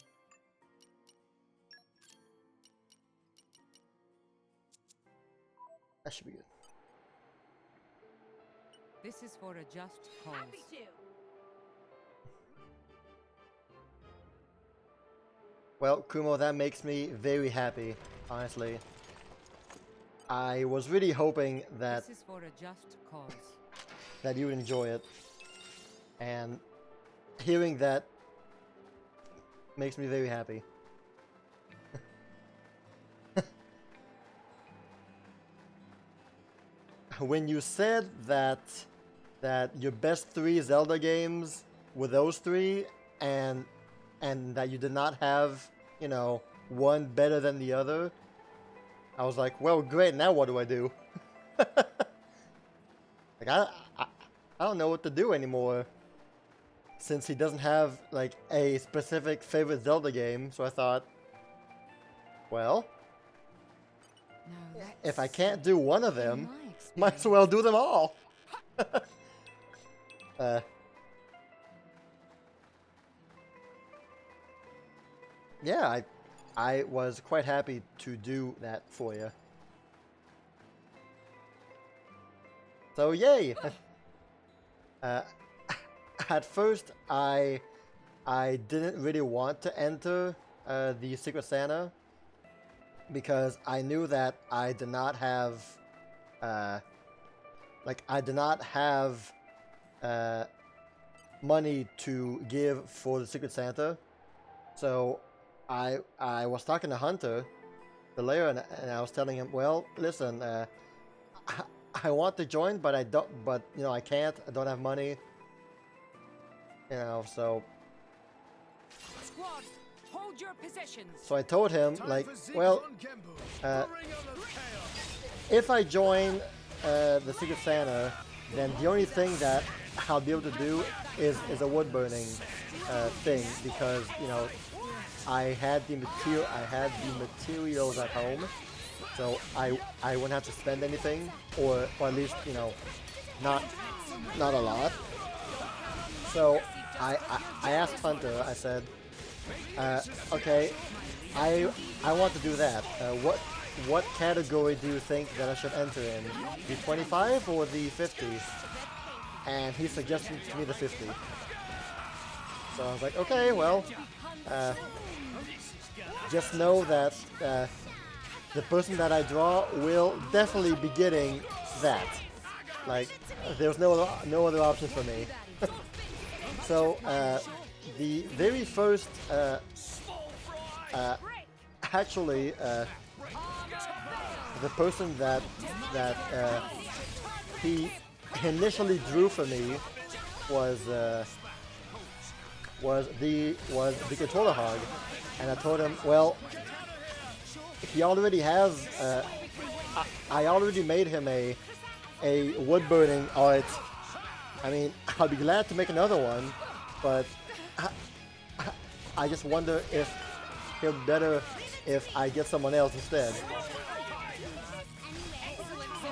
S1: That should be good.
S4: This is for a just cause.
S18: Happy to.
S1: Well, Kumo, that makes me very happy, honestly. I was really hoping that
S4: This is for a just cause.
S1: that you would enjoy it. And hearing that makes me very happy. When you said that your best 3 Zelda games were those 3 and that you did not have, you know, one better than the other, I was like, well, great, now what do I do? Like, I don't know what to do anymore, since he doesn't have, like, a specific favorite Zelda game, so I thought, well, if I can't do one of them, might as well do them all. Yeah, I was quite happy to do that for you. So yay! At first, I didn't really want to enter the Secret Santa because I knew that I did not have, money to give for the Secret Santa. So I was talking to Hunter, the layer, and I was telling him, well, listen, I want to join, but I can't. I don't have money. You know, so.
S4: Squad, hold your positions.
S1: So I told him, like, well, if I join the Secret Santa, then the only thing that I'll be able to do is a wood burning thing, because, you know, I had the materials at home, so I wouldn't have to spend anything, or at least, you know, not a lot. So I asked Hunter, I said, okay, I want to do that. What category do you think that I should enter in? The 25 or the 50? And he suggested to me the 50. So I was like, okay, well, just know that the person that I draw will definitely be getting that. Like, there's no other option for me. So the very first, actually, the person that he initially drew for me was the controller hog, and I told him, well, he already has. I already made him a wood burning art. I mean, I'll be glad to make another one, but I just wonder if it'll be better if I get someone else instead.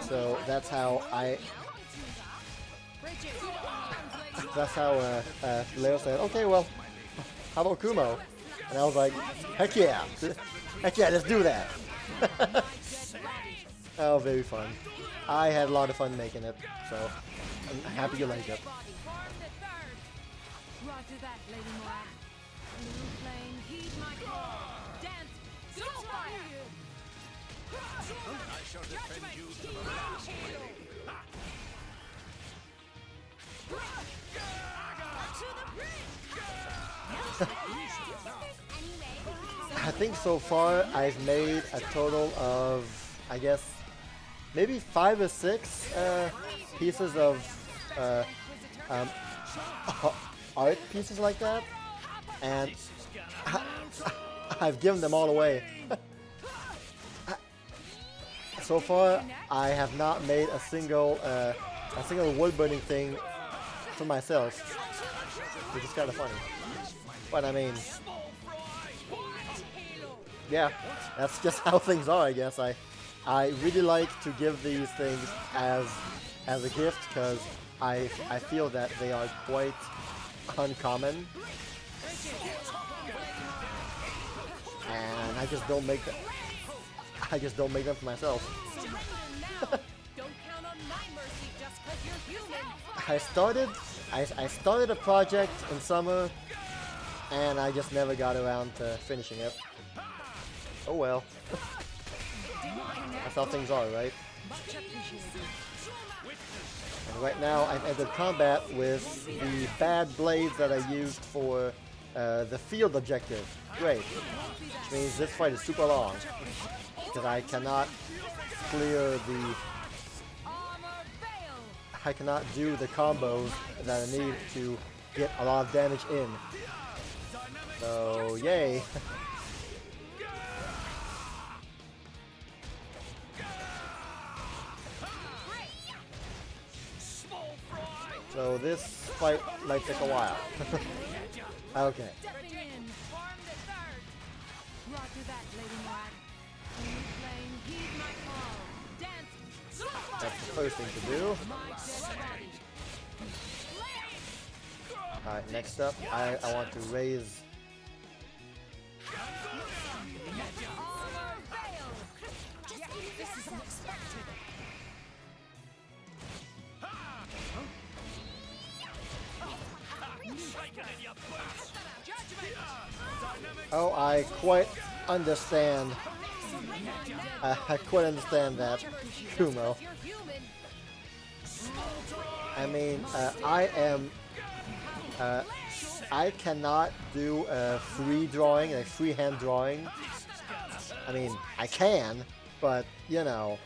S1: So that's how Leo said, okay, well, how about Kumo? And I was like, heck yeah, let's do that. Oh, very fun. I had a lot of fun making it, so I'm happy you like it.
S2: Roger that, Lady Moab. Blue flame, heed my call. Dance, fire.
S8: I shall defend you to the last, lady.
S1: I think so far I've made a total of, I guess, maybe 5 or 6 pieces of art pieces like that, and I've given them all away. So far, I have not made a single wood burning thing for myself, which is kind of funny. But I mean, yeah, that's just how things are, I guess. I really like to give these things as a gift because I feel that they are quite uncommon, and I just don't make them. I just don't make them for myself. I started a project in summer, and I just never got around to finishing it. Oh well. That's how things are, right? And right now I've entered combat with the bad blades that I used for the field objective. Great. Which means this fight is super long, because I cannot do the combos that I need to get a lot of damage in. So, yay. So this fight might take a while. Okay. That's the first thing to do. Alright, next up, I want to raise... Oh, I quite understand. I quite understand that, Kumo. I mean, I cannot do a free drawing, a freehand drawing. I mean, I can, but, you know,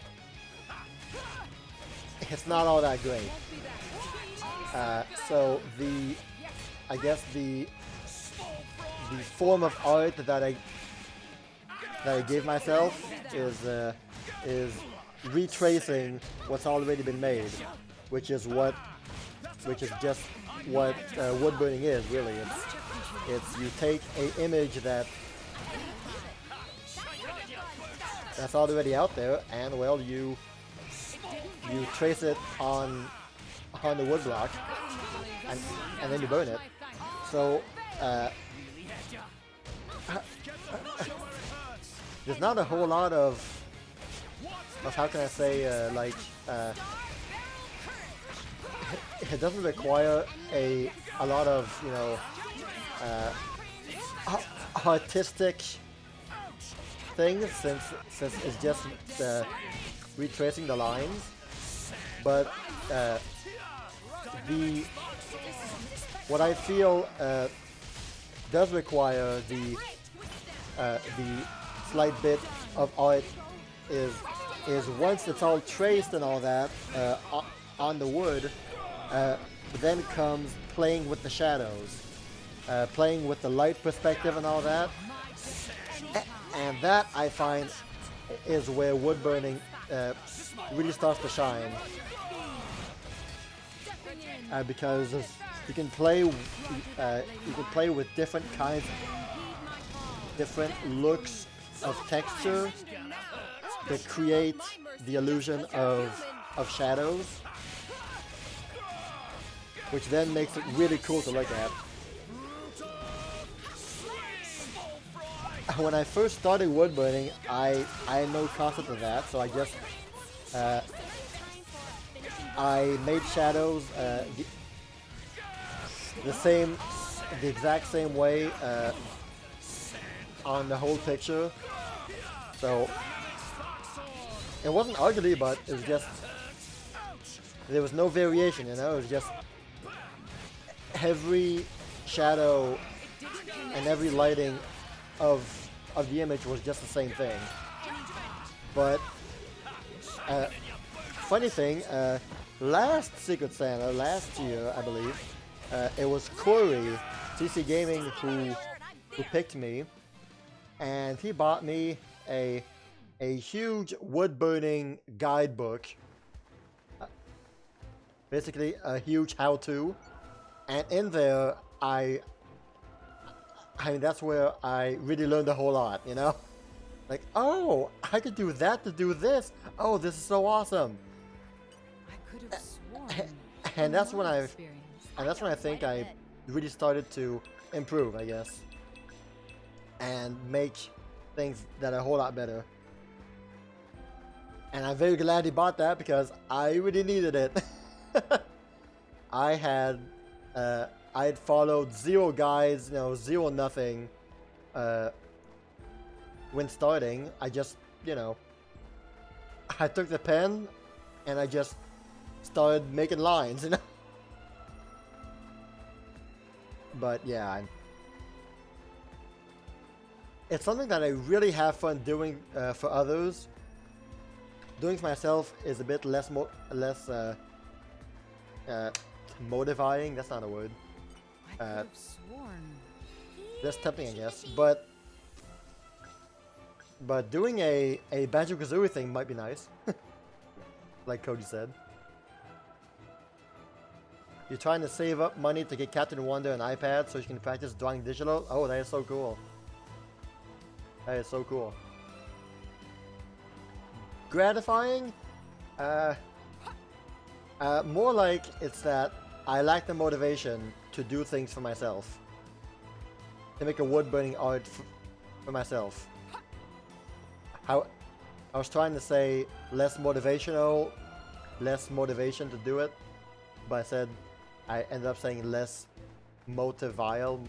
S1: it's not all that great. So I guess the form of art that I gave myself is retracing what's already been made, which is just what wood burning is, really. It's you take an image that's already out there, and well, you trace it on the wood block, and then you burn it. So there's not a whole lot of how can I say, it doesn't require a lot of, you know, artistic things since it's just retracing the lines, but what I feel does require the slight bit of art is once it's all traced and all that on the wood, then comes playing with the shadows, playing with the light perspective and all that, and that I find is where wood burning really starts to shine, because you can play with different kinds, different looks of texture to create the illusion of shadows, which then makes it really cool to look at. When I first started wood burning, I had no concept of that, so I just I made shadows the exact same way on the whole picture. So it wasn't ugly, but it was just, there was no variation, you know. It was just every shadow and every lighting of the image was just the same thing. But funny thing, last Secret Santa, last year I believe, it was Corey, CC Gaming, who picked me, and he bought me a huge wood burning guidebook, basically a huge how-to, and in there I mean, that's where I really learned a whole lot, you know? Like, oh, I could do that to do this. Oh, this is so awesome.
S4: I could have sworn.
S1: And that's when I think I really started to improve, I guess, and make things that are a whole lot better. And I'm very glad he bought that because I really needed it. I had followed zero guides, you know, zero nothing. When starting, I just, you know, I took the pen and I just started making lines, you know. But yeah, it's something that I really have fun doing for others. Doing for myself is a bit less motivating. That's not a word.
S4: I could have sworn.
S1: Less tempting, I guess. But doing a Banjo-Kazooie thing might be nice. Like Cody said. You're trying to save up money to get Captain Wonder an iPad so you can practice drawing digital? Oh, that is so cool. That is so cool. Gratifying? More like it's that I lack the motivation to do things for myself. To make a wood burning art for myself. I was trying to say less motivational, less motivation to do it, but I ended up saying less motivile.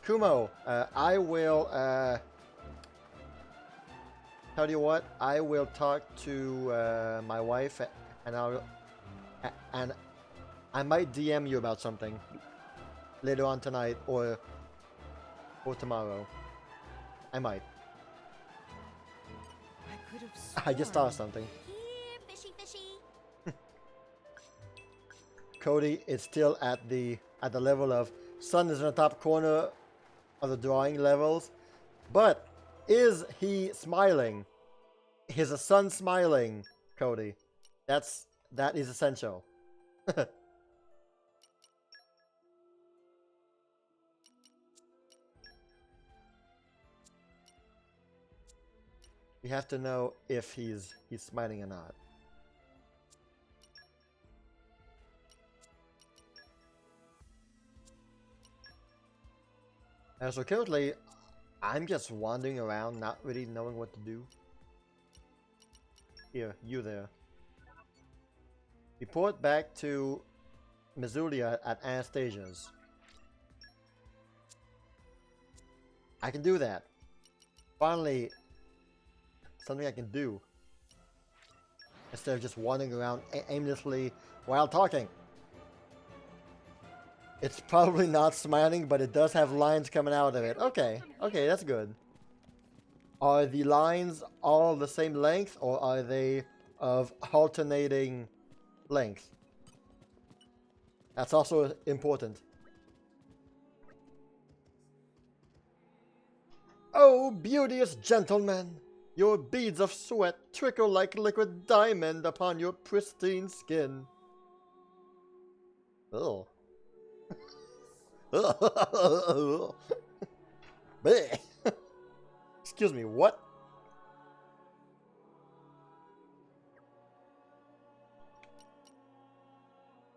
S1: Kumo, I will tell you what, I will talk to my wife and I might DM you about something later on tonight or tomorrow. I might.
S4: I could have sworn.
S1: I just thought of something.
S15: Here, fishy, fishy.
S1: Cody is still at the level of sun is in the top corner of the drawing levels, but is he smiling? Is the sun smiling, Cody? That is essential. You have to know if he's smiling or not. So currently, I'm just wandering around, not really knowing what to do. Here, you there. Report back to Missoula at Anastasia's. I can do that. Finally, something I can do. Instead of just wandering around aimlessly while talking. It's probably not smiling, but it does have lines coming out of it. Okay, okay, that's good. Are the lines all the same length, or are they of alternating length? That's also important. Oh, beauteous gentleman! Your beads of sweat trickle like liquid diamond upon your pristine skin. Oh. Excuse me, what?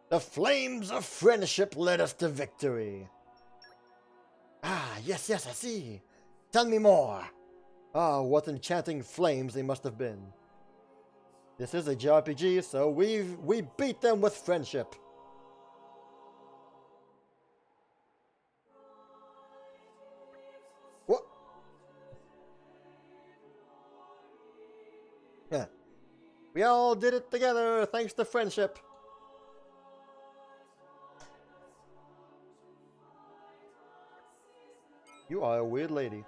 S1: The flames of friendship led us to victory. Ah, yes, I see. Tell me more. Ah, what enchanting flames they must have been. This is a JRPG, so we beat them with friendship. What? Yeah. We all did it together thanks to friendship. You are a weird lady.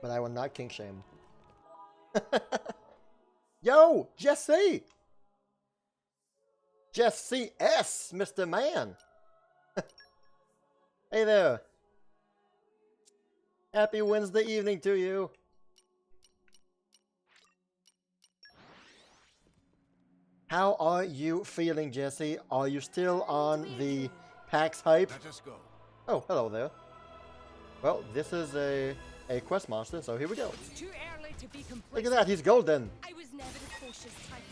S1: But I will not kink shame. Yo, Jesse! Jesse S, Mr. Man! Hey there! Happy Wednesday evening to you! How are you feeling, Jesse? Are you still on the PAX hype?
S8: Let us go.
S1: Oh, hello there. Well, this is a quest monster, so here we go.
S2: It's too early to be
S1: Look at that, he's golden.
S5: I was never the cautious type.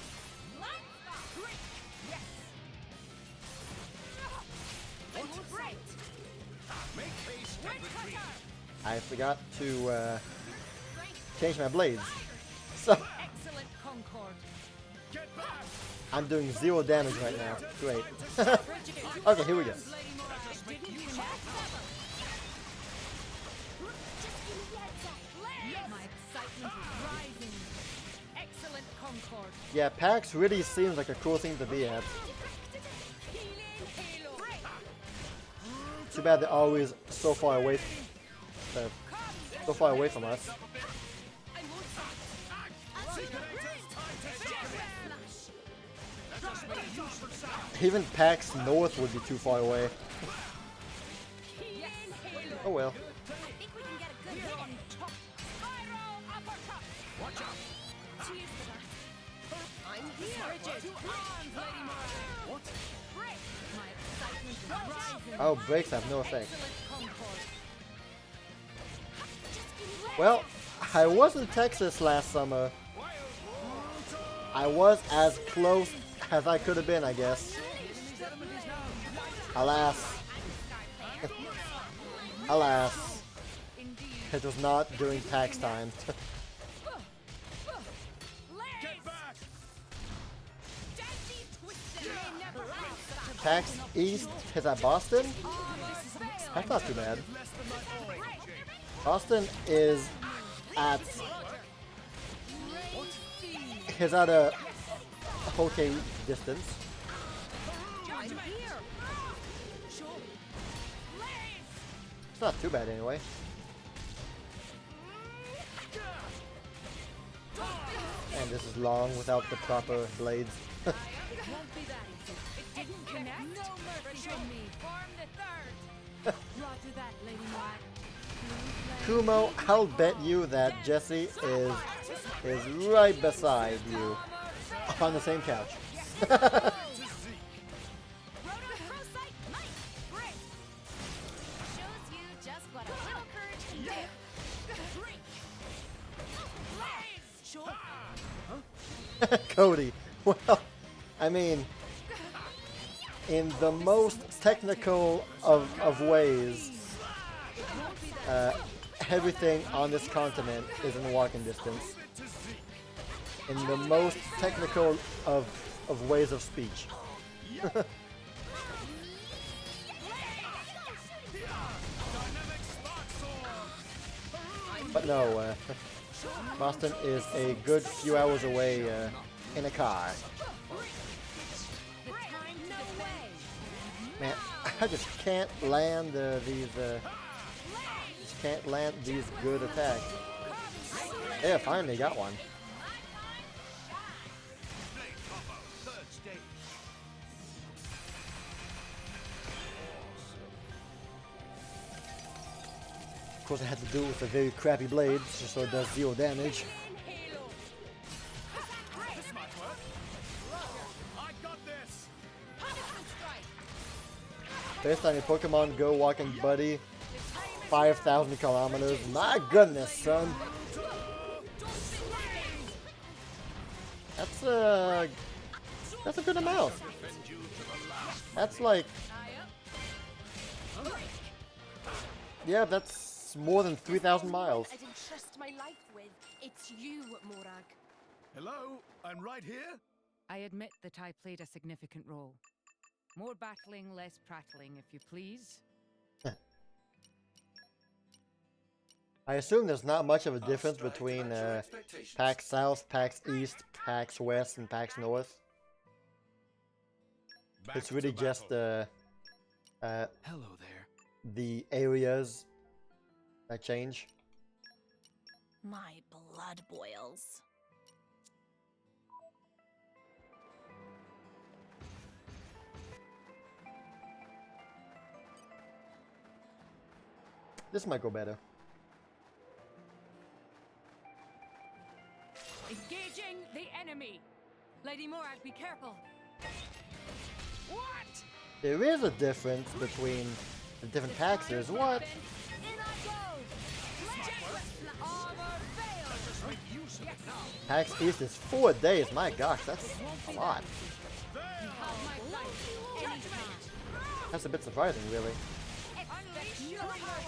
S2: Yes.
S8: Make haste and retreat.
S1: I forgot to change my blades. So
S2: Excellent Concord.
S1: I'm doing 0 damage right now. Great. Okay, here we go.
S2: My excitement is rising. Excellent Concord.
S1: Yeah, PAX really seems like a cool thing to be at. Too bad they're always so far away. So far away from us. Even PAX North would be too far away. Oh well. Oh, breaks have no effect. Well, I was in Texas last summer. I was as close as I could have been, I guess. Alas. Alas. It was not during PAX time. PAX East is at Boston? That's not too bad. Boston is at a okay distance. It's not too bad anyway. And this is long without the proper blades. Kumo, I'll bet you that Jesse is right beside you on the same couch. Cody, well, I mean, in the most technical of ways, everything on this continent is in walking distance. In the most technical of ways of speech. But no, Boston is a good few hours away in a car. Man, I just can't land these good attacks. Yeah, finally got one. Of course, I had to do it with a very crappy blade, just so it does 0 damage. Based on your Pokemon Go walking buddy, 5,000 kilometers. My goodness, son. That's a good amount. That's like, yeah, that's more than 3,000 miles.
S5: I'd entrust my life with. It's you, Morag.
S3: Hello, I'm right here.
S4: I admit that I played a significant role. More battling, less prattling, if you please.
S1: I assume there's not much of a difference between PAX South, PAX East, PAX West, and PAX North. It's really just
S9: hello there.
S1: The areas that change.
S5: My blood boils.
S1: This might go better.
S2: Engaging the enemy. Lady Morag, be careful. What?
S1: There is a difference between the different PAXs. What? PAX East is 4 days. My gosh, that's a lot. That's a bit surprising, really.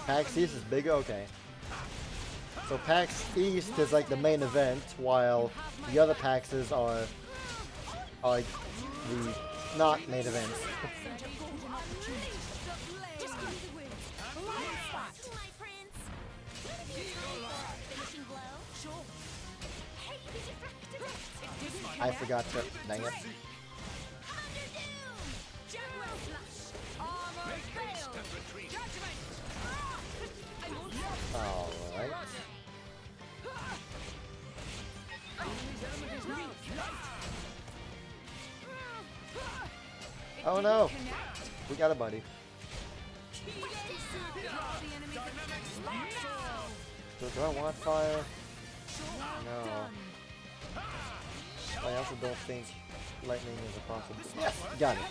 S1: PAX East is bigger? Okay. So PAX East is like the main event, while the other PAXs are like the not main events. I forgot to, dang it. Alright. Oh no! We got a buddy. So do I want fire? No. I also don't think lightning is a possibility. Yes! Got it.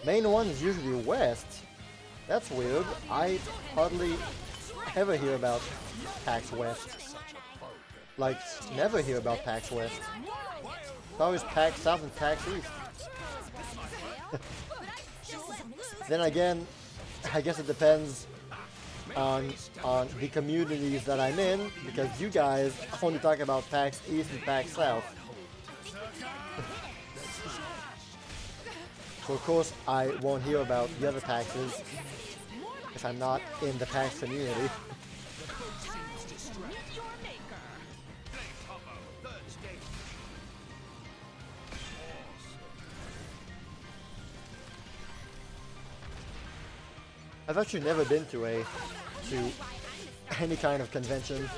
S1: Main one is usually west. That's weird. I hardly ever hear about PAX West. Like, never hear about PAX West. It's always PAX South and PAX East. Then again, I guess it depends on the communities that I'm in, because you guys only talk about PAX East and PAX South. So of course I won't hear about the other PAXs if I'm not in the PAX community. I've actually never been to any kind of convention,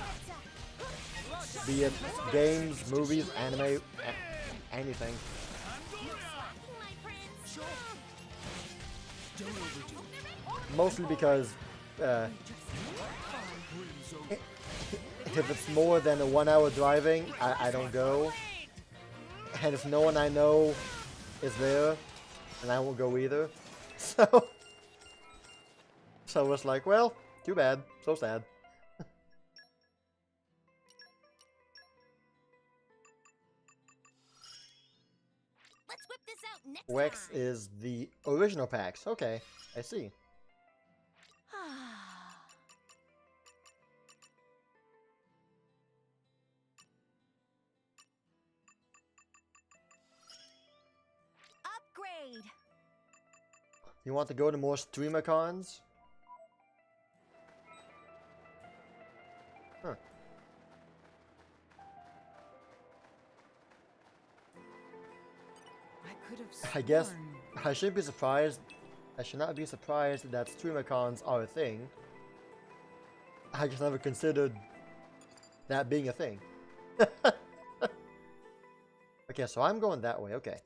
S1: be it games, movies, anime, anything. Mostly because if it's more than a 1 hour driving, I don't go. And if no one I know is there, then I won't go either. So it's like, well, too bad. So sad.
S15: Let's whip this out next
S1: Wex
S15: time.
S1: is the original packs. Okay, I see.
S15: Upgrade.
S1: You want to go to more streamer cons? Huh.
S4: I could have
S1: I guess
S4: sworn-
S1: I shouldn't be surprised. I should not be surprised that streamer cons are a thing. I just never considered that being a thing. Okay, so I'm going that way. Okay.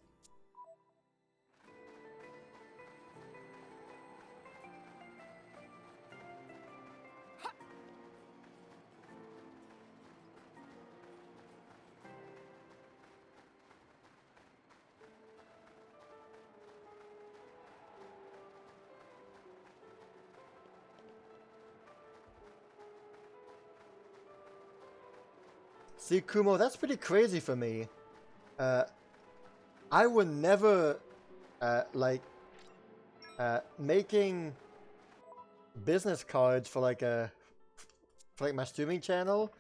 S1: See, Kumo, that's pretty crazy for me. I would never, making business cards for like my streaming channel.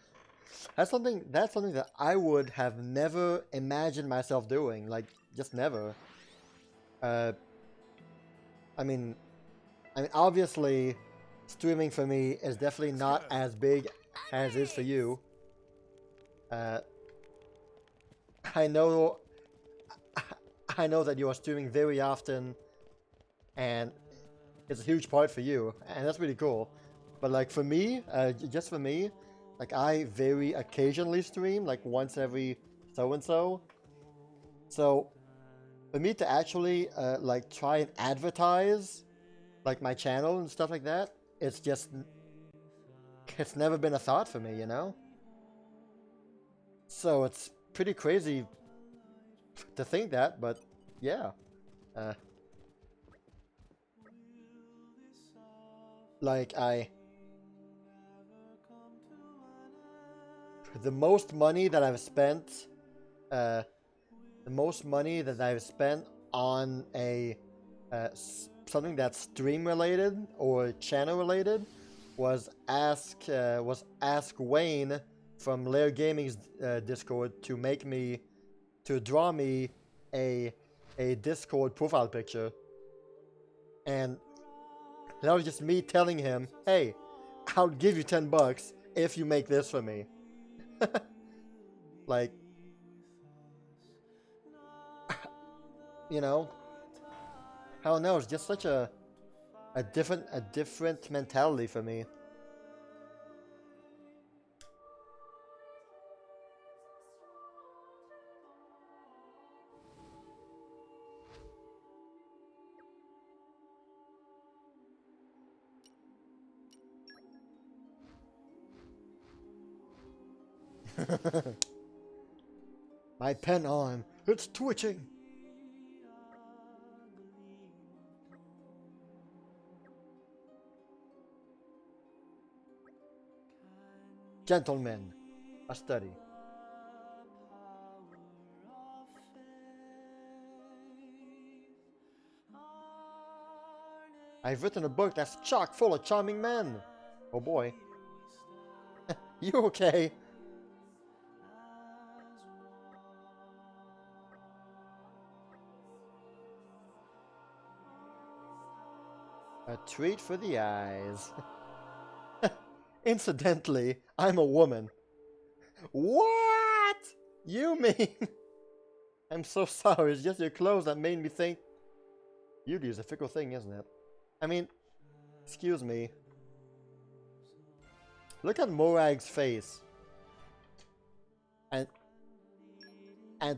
S1: That's something that I would have never imagined myself doing. Like, just never. I mean, obviously, streaming for me is definitely not as big as it is for you. I know that you are streaming very often, and it's a huge part for you, and that's really cool. But like for me, just for me, like I very occasionally stream, like once every so and so. So for me to actually like try and advertise like my channel and stuff like that, it's never been a thought for me, you know? So it's pretty crazy to think that, but yeah. Like the most money that I've spent, on a something that's stream related or channel related was ask Wayne from Lair Gaming's Discord to draw me a Discord profile picture, and that was just me telling him, hey, I'll give you $10 if you make this for me. Like, you know, I don't know, it's just such a different mentality for me. My pen arm, it's twitching. Gentlemen, a study. I've written a book that's chock full of charming men. Oh boy. You okay? A treat for the eyes. Incidentally, I'm a woman. What? You mean? I'm so sorry, it's just your clothes that made me think. Beauty is a fickle thing, isn't it? I mean, excuse me. Look at Morag's face. And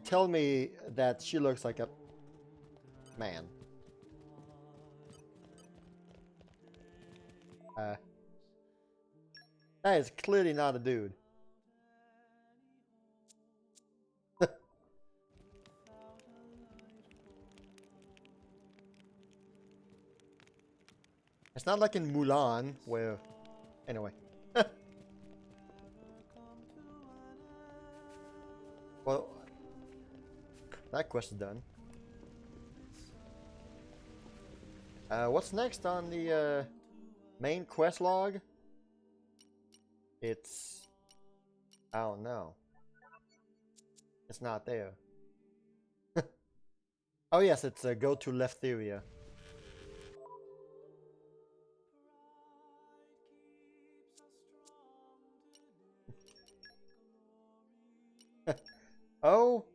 S1: tell me that she looks like a man. That is clearly not a dude. It's not like in Mulan, where... Anyway. Well, that quest is done. What's next on the main quest log? It's... I don't know. It's not there. Oh yes, it's go to Leftheria. Oh,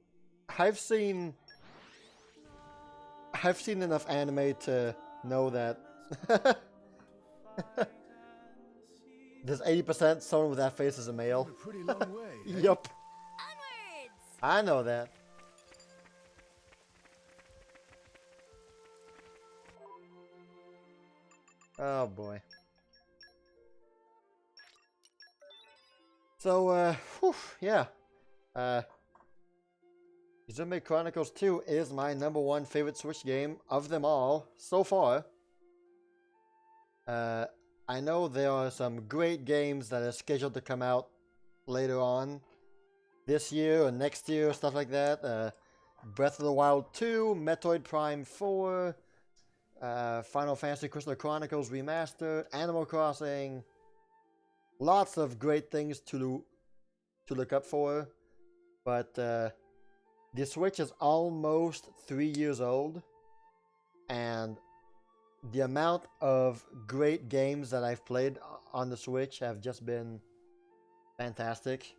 S1: I've seen enough anime to know that there's 80% someone with that face is a male.
S3: A pretty long way.
S1: Yup. I know that. Oh boy. So, whew, yeah. Xenoblade Chronicles 2 is my #1 favorite Switch game of them all so far. I know there are some great games that are scheduled to come out later on this year or next year, stuff like that. Breath of the Wild 2, Metroid Prime 4, Final Fantasy Crystal Chronicles Remastered, Animal Crossing. Lots of great things to look up for. But the Switch is almost 3 years old. And the amount of great games that I've played on the Switch have just been fantastic.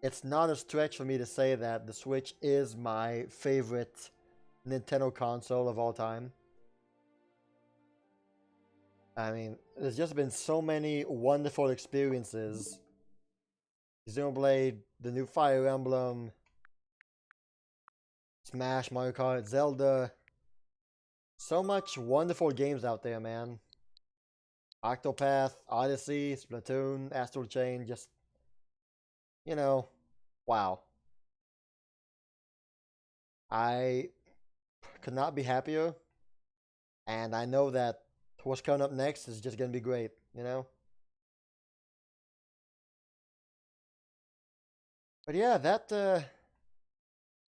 S1: It's not a stretch for me to say that the Switch is my favorite Nintendo console of all time. I mean, there's just been so many wonderful experiences. Xenoblade, the new Fire Emblem, Smash, Mario Kart, Zelda. So much wonderful games out there, man. Octopath, Odyssey, Splatoon, Astral Chain, just, you know, wow. I could not be happier. And I know that what's coming up next is just going to be great, you know? But yeah, that,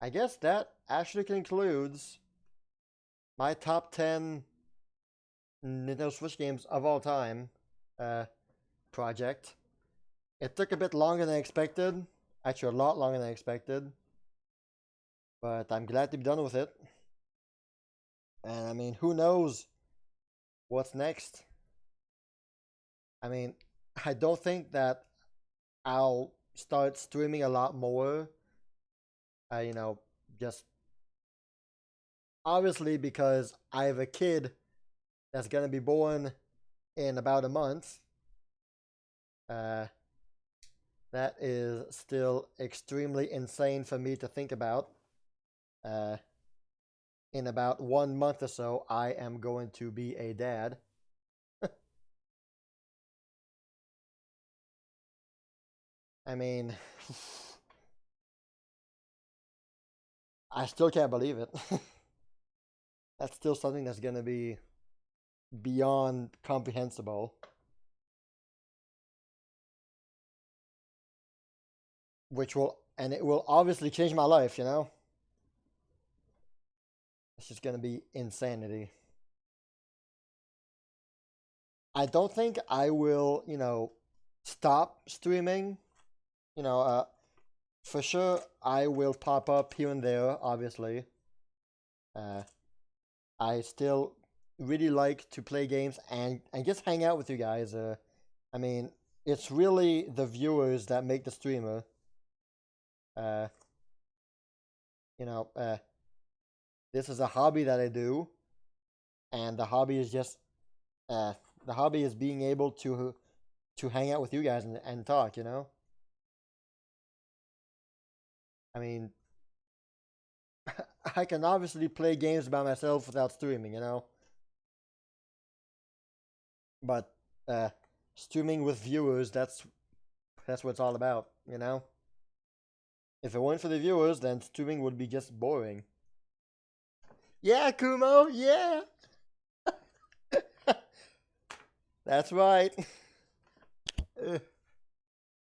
S1: I guess that actually concludes my top 10 Nintendo Switch games of all time project. It took a bit longer than expected. Actually, a lot longer than expected. But I'm glad to be done with it. And I mean, who knows what's next? I mean, I don't think that I'll start streaming a lot more. You know, just obviously because I have a kid that's gonna be born in about a month. That is still extremely insane for me to think about. In about 1 month or so, I am going to be a dad. I mean, I still can't believe it. That's still something that's going to be beyond comprehensible. Which will, and it will obviously change my life, you know? It's just going to be insanity. I don't think I will, you know, stop streaming. You know, for sure I will pop up here and there, obviously. I still really like to play games and just hang out with you guys. I mean, it's really the viewers that make the streamer. You know, this is a hobby that I do, and the hobby is just the hobby is being able to hang out with you guys and talk, you know? I mean, I can obviously play games by myself without streaming, you know? But streaming with viewers, that's what it's all about, you know? If it weren't for the viewers, then streaming would be just boring. Yeah, Kumo, yeah! That's right.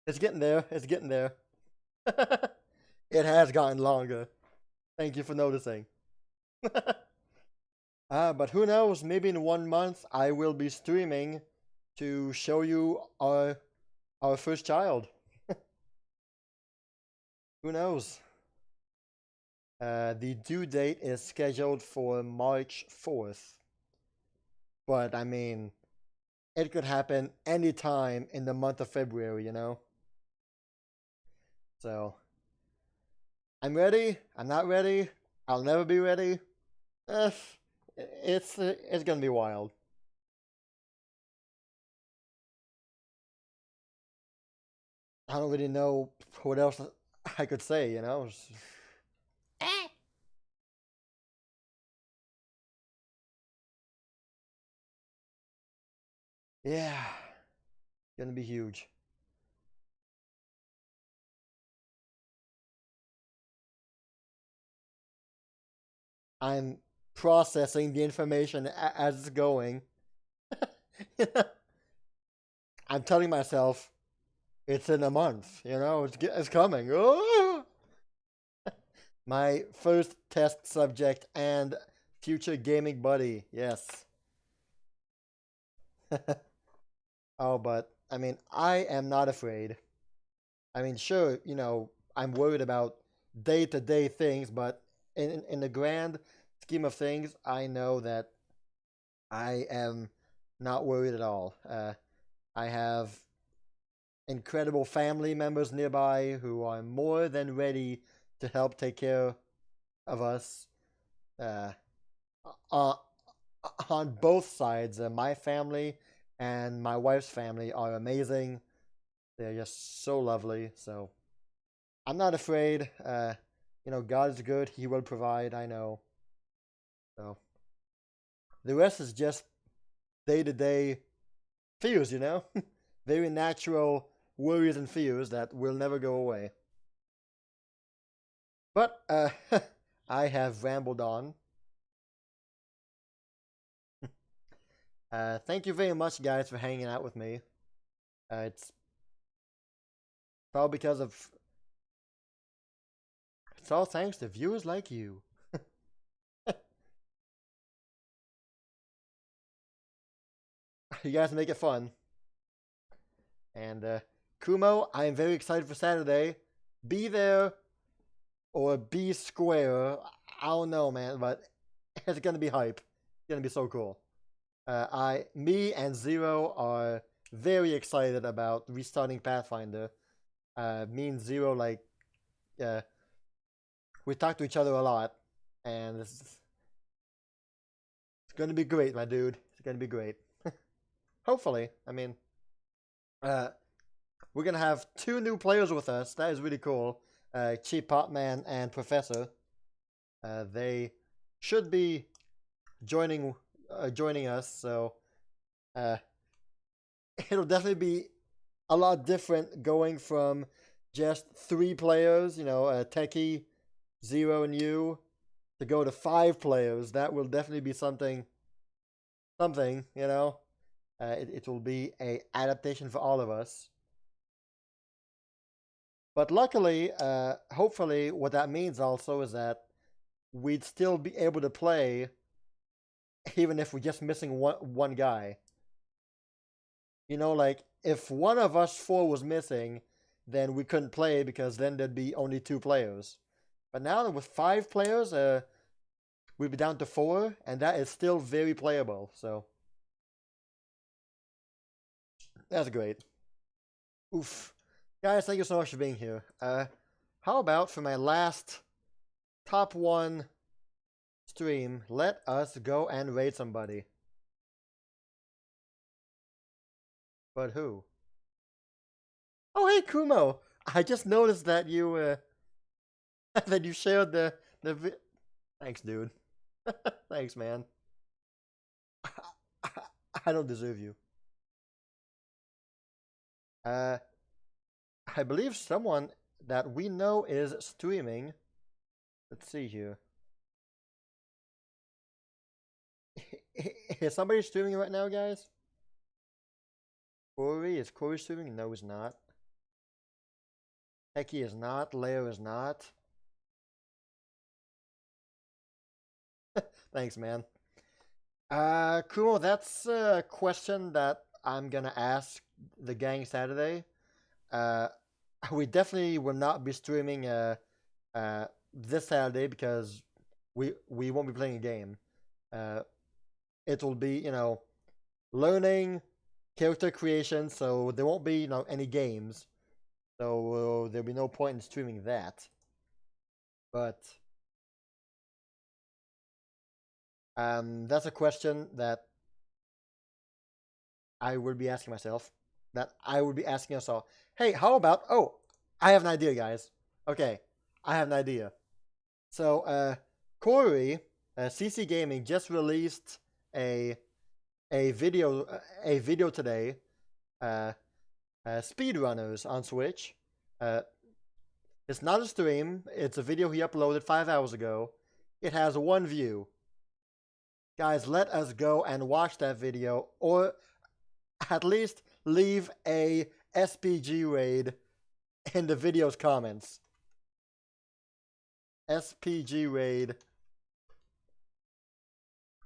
S1: It's getting there. It's getting there. It has gotten longer. Thank you for noticing. But who knows? Maybe in 1 month I will be streaming to show you our first child. Who knows? The due date is scheduled for March 4th. But I mean, it could happen anytime in the month of February, you know? So, I'm ready. I'm not ready. I'll never be ready. It's gonna be wild. I don't really know what else I could say, you know? Yeah, gonna be huge. I'm processing the information as it's going. I'm telling myself it's in a month, you know, it's coming. Oh! My first test subject and future gaming buddy, yes. Oh, but I mean, I am not afraid. I mean, sure, you know, I'm worried about day-to-day things, but in the grand scheme of things, I know that I am not worried at all. I have incredible family members nearby who are more than ready to help take care of us. Uh, on both sides, my family and my wife's family are amazing. They're just so lovely. So I'm not afraid. You know, God is good. He will provide. I know. So the rest is just day-to-day fears, you know? Very natural worries and fears that will never go away. But I have rambled on. Thank you very much, guys, for hanging out with me. It's probably because of... It's all thanks to viewers like you. You guys make it fun. And Kumo, I am very excited for Saturday. Be there or be square. I don't know, man, but it's gonna be hype. It's gonna be so cool. Me and Zero are very excited about restarting Pathfinder. Me and Zero, like, we talk to each other a lot, and it's gonna be great, my dude. It's gonna be great. Hopefully, I mean, we're gonna have 2 new players with us. That is really cool. Cheap Potman and Professor. They should be joining us, so it'll definitely be a lot different going from just 3 players, you know, Techie, Zero, and you, to go to 5 players. That will definitely be something, you know. It will be a adaptation for all of us. But luckily, hopefully, what that means also is that we'd still be able to play even if we're just missing one guy. You know, like, if one of us 4 was missing, then we couldn't play because then there'd be only 2 players. But now that with 5 players, we'd be down to 4, and that is still very playable, so that's great. Oof. Guys, thank you so much for being here. How about for my last top 1 stream, let us go and raid somebody. But who? Oh, hey, Kumo! I just noticed that you, that you shared the Thanks, dude. Thanks, man. I don't deserve you. I believe someone that we know is streaming. Let's see here. Is somebody streaming right now, guys? Corey? Is Corey streaming? No, he's not. Techie is not. Leo is not. Thanks, man. Kumo, that's a question that I'm gonna ask the gang Saturday. We definitely will not be streaming this Saturday because we won't be playing a game. It will be, learning, character creation, so there won't be, any games. So there'll be no point in streaming that. But that's a question that I would be asking myself. That I would be asking us all. Hey, how about? Oh, I have an idea, guys. Okay, I have an idea. So, Corey, CC Gaming just released a video today. Speedrunners on Switch. It's not a stream. It's a video he uploaded 5 hours ago. It has 1 view. Guys, let us go and watch that video, or at least leave a SPG raid in the video's comments. SPG raid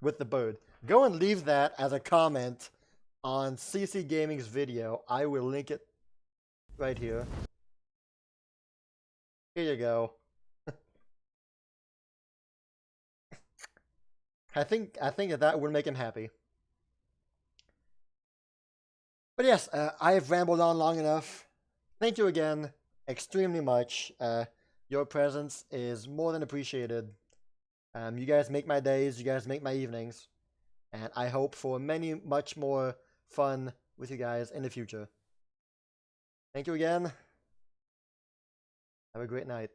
S1: with the bird. Go and leave that as a comment on CC Gaming's video. I will link it right here. Here you go. I think that would make him happy. But yes, I have rambled on long enough. Thank you again extremely much. Your presence is more than appreciated. You guys make my days, you guys make my evenings. And I hope for much more fun with you guys in the future. Thank you again. Have a great night.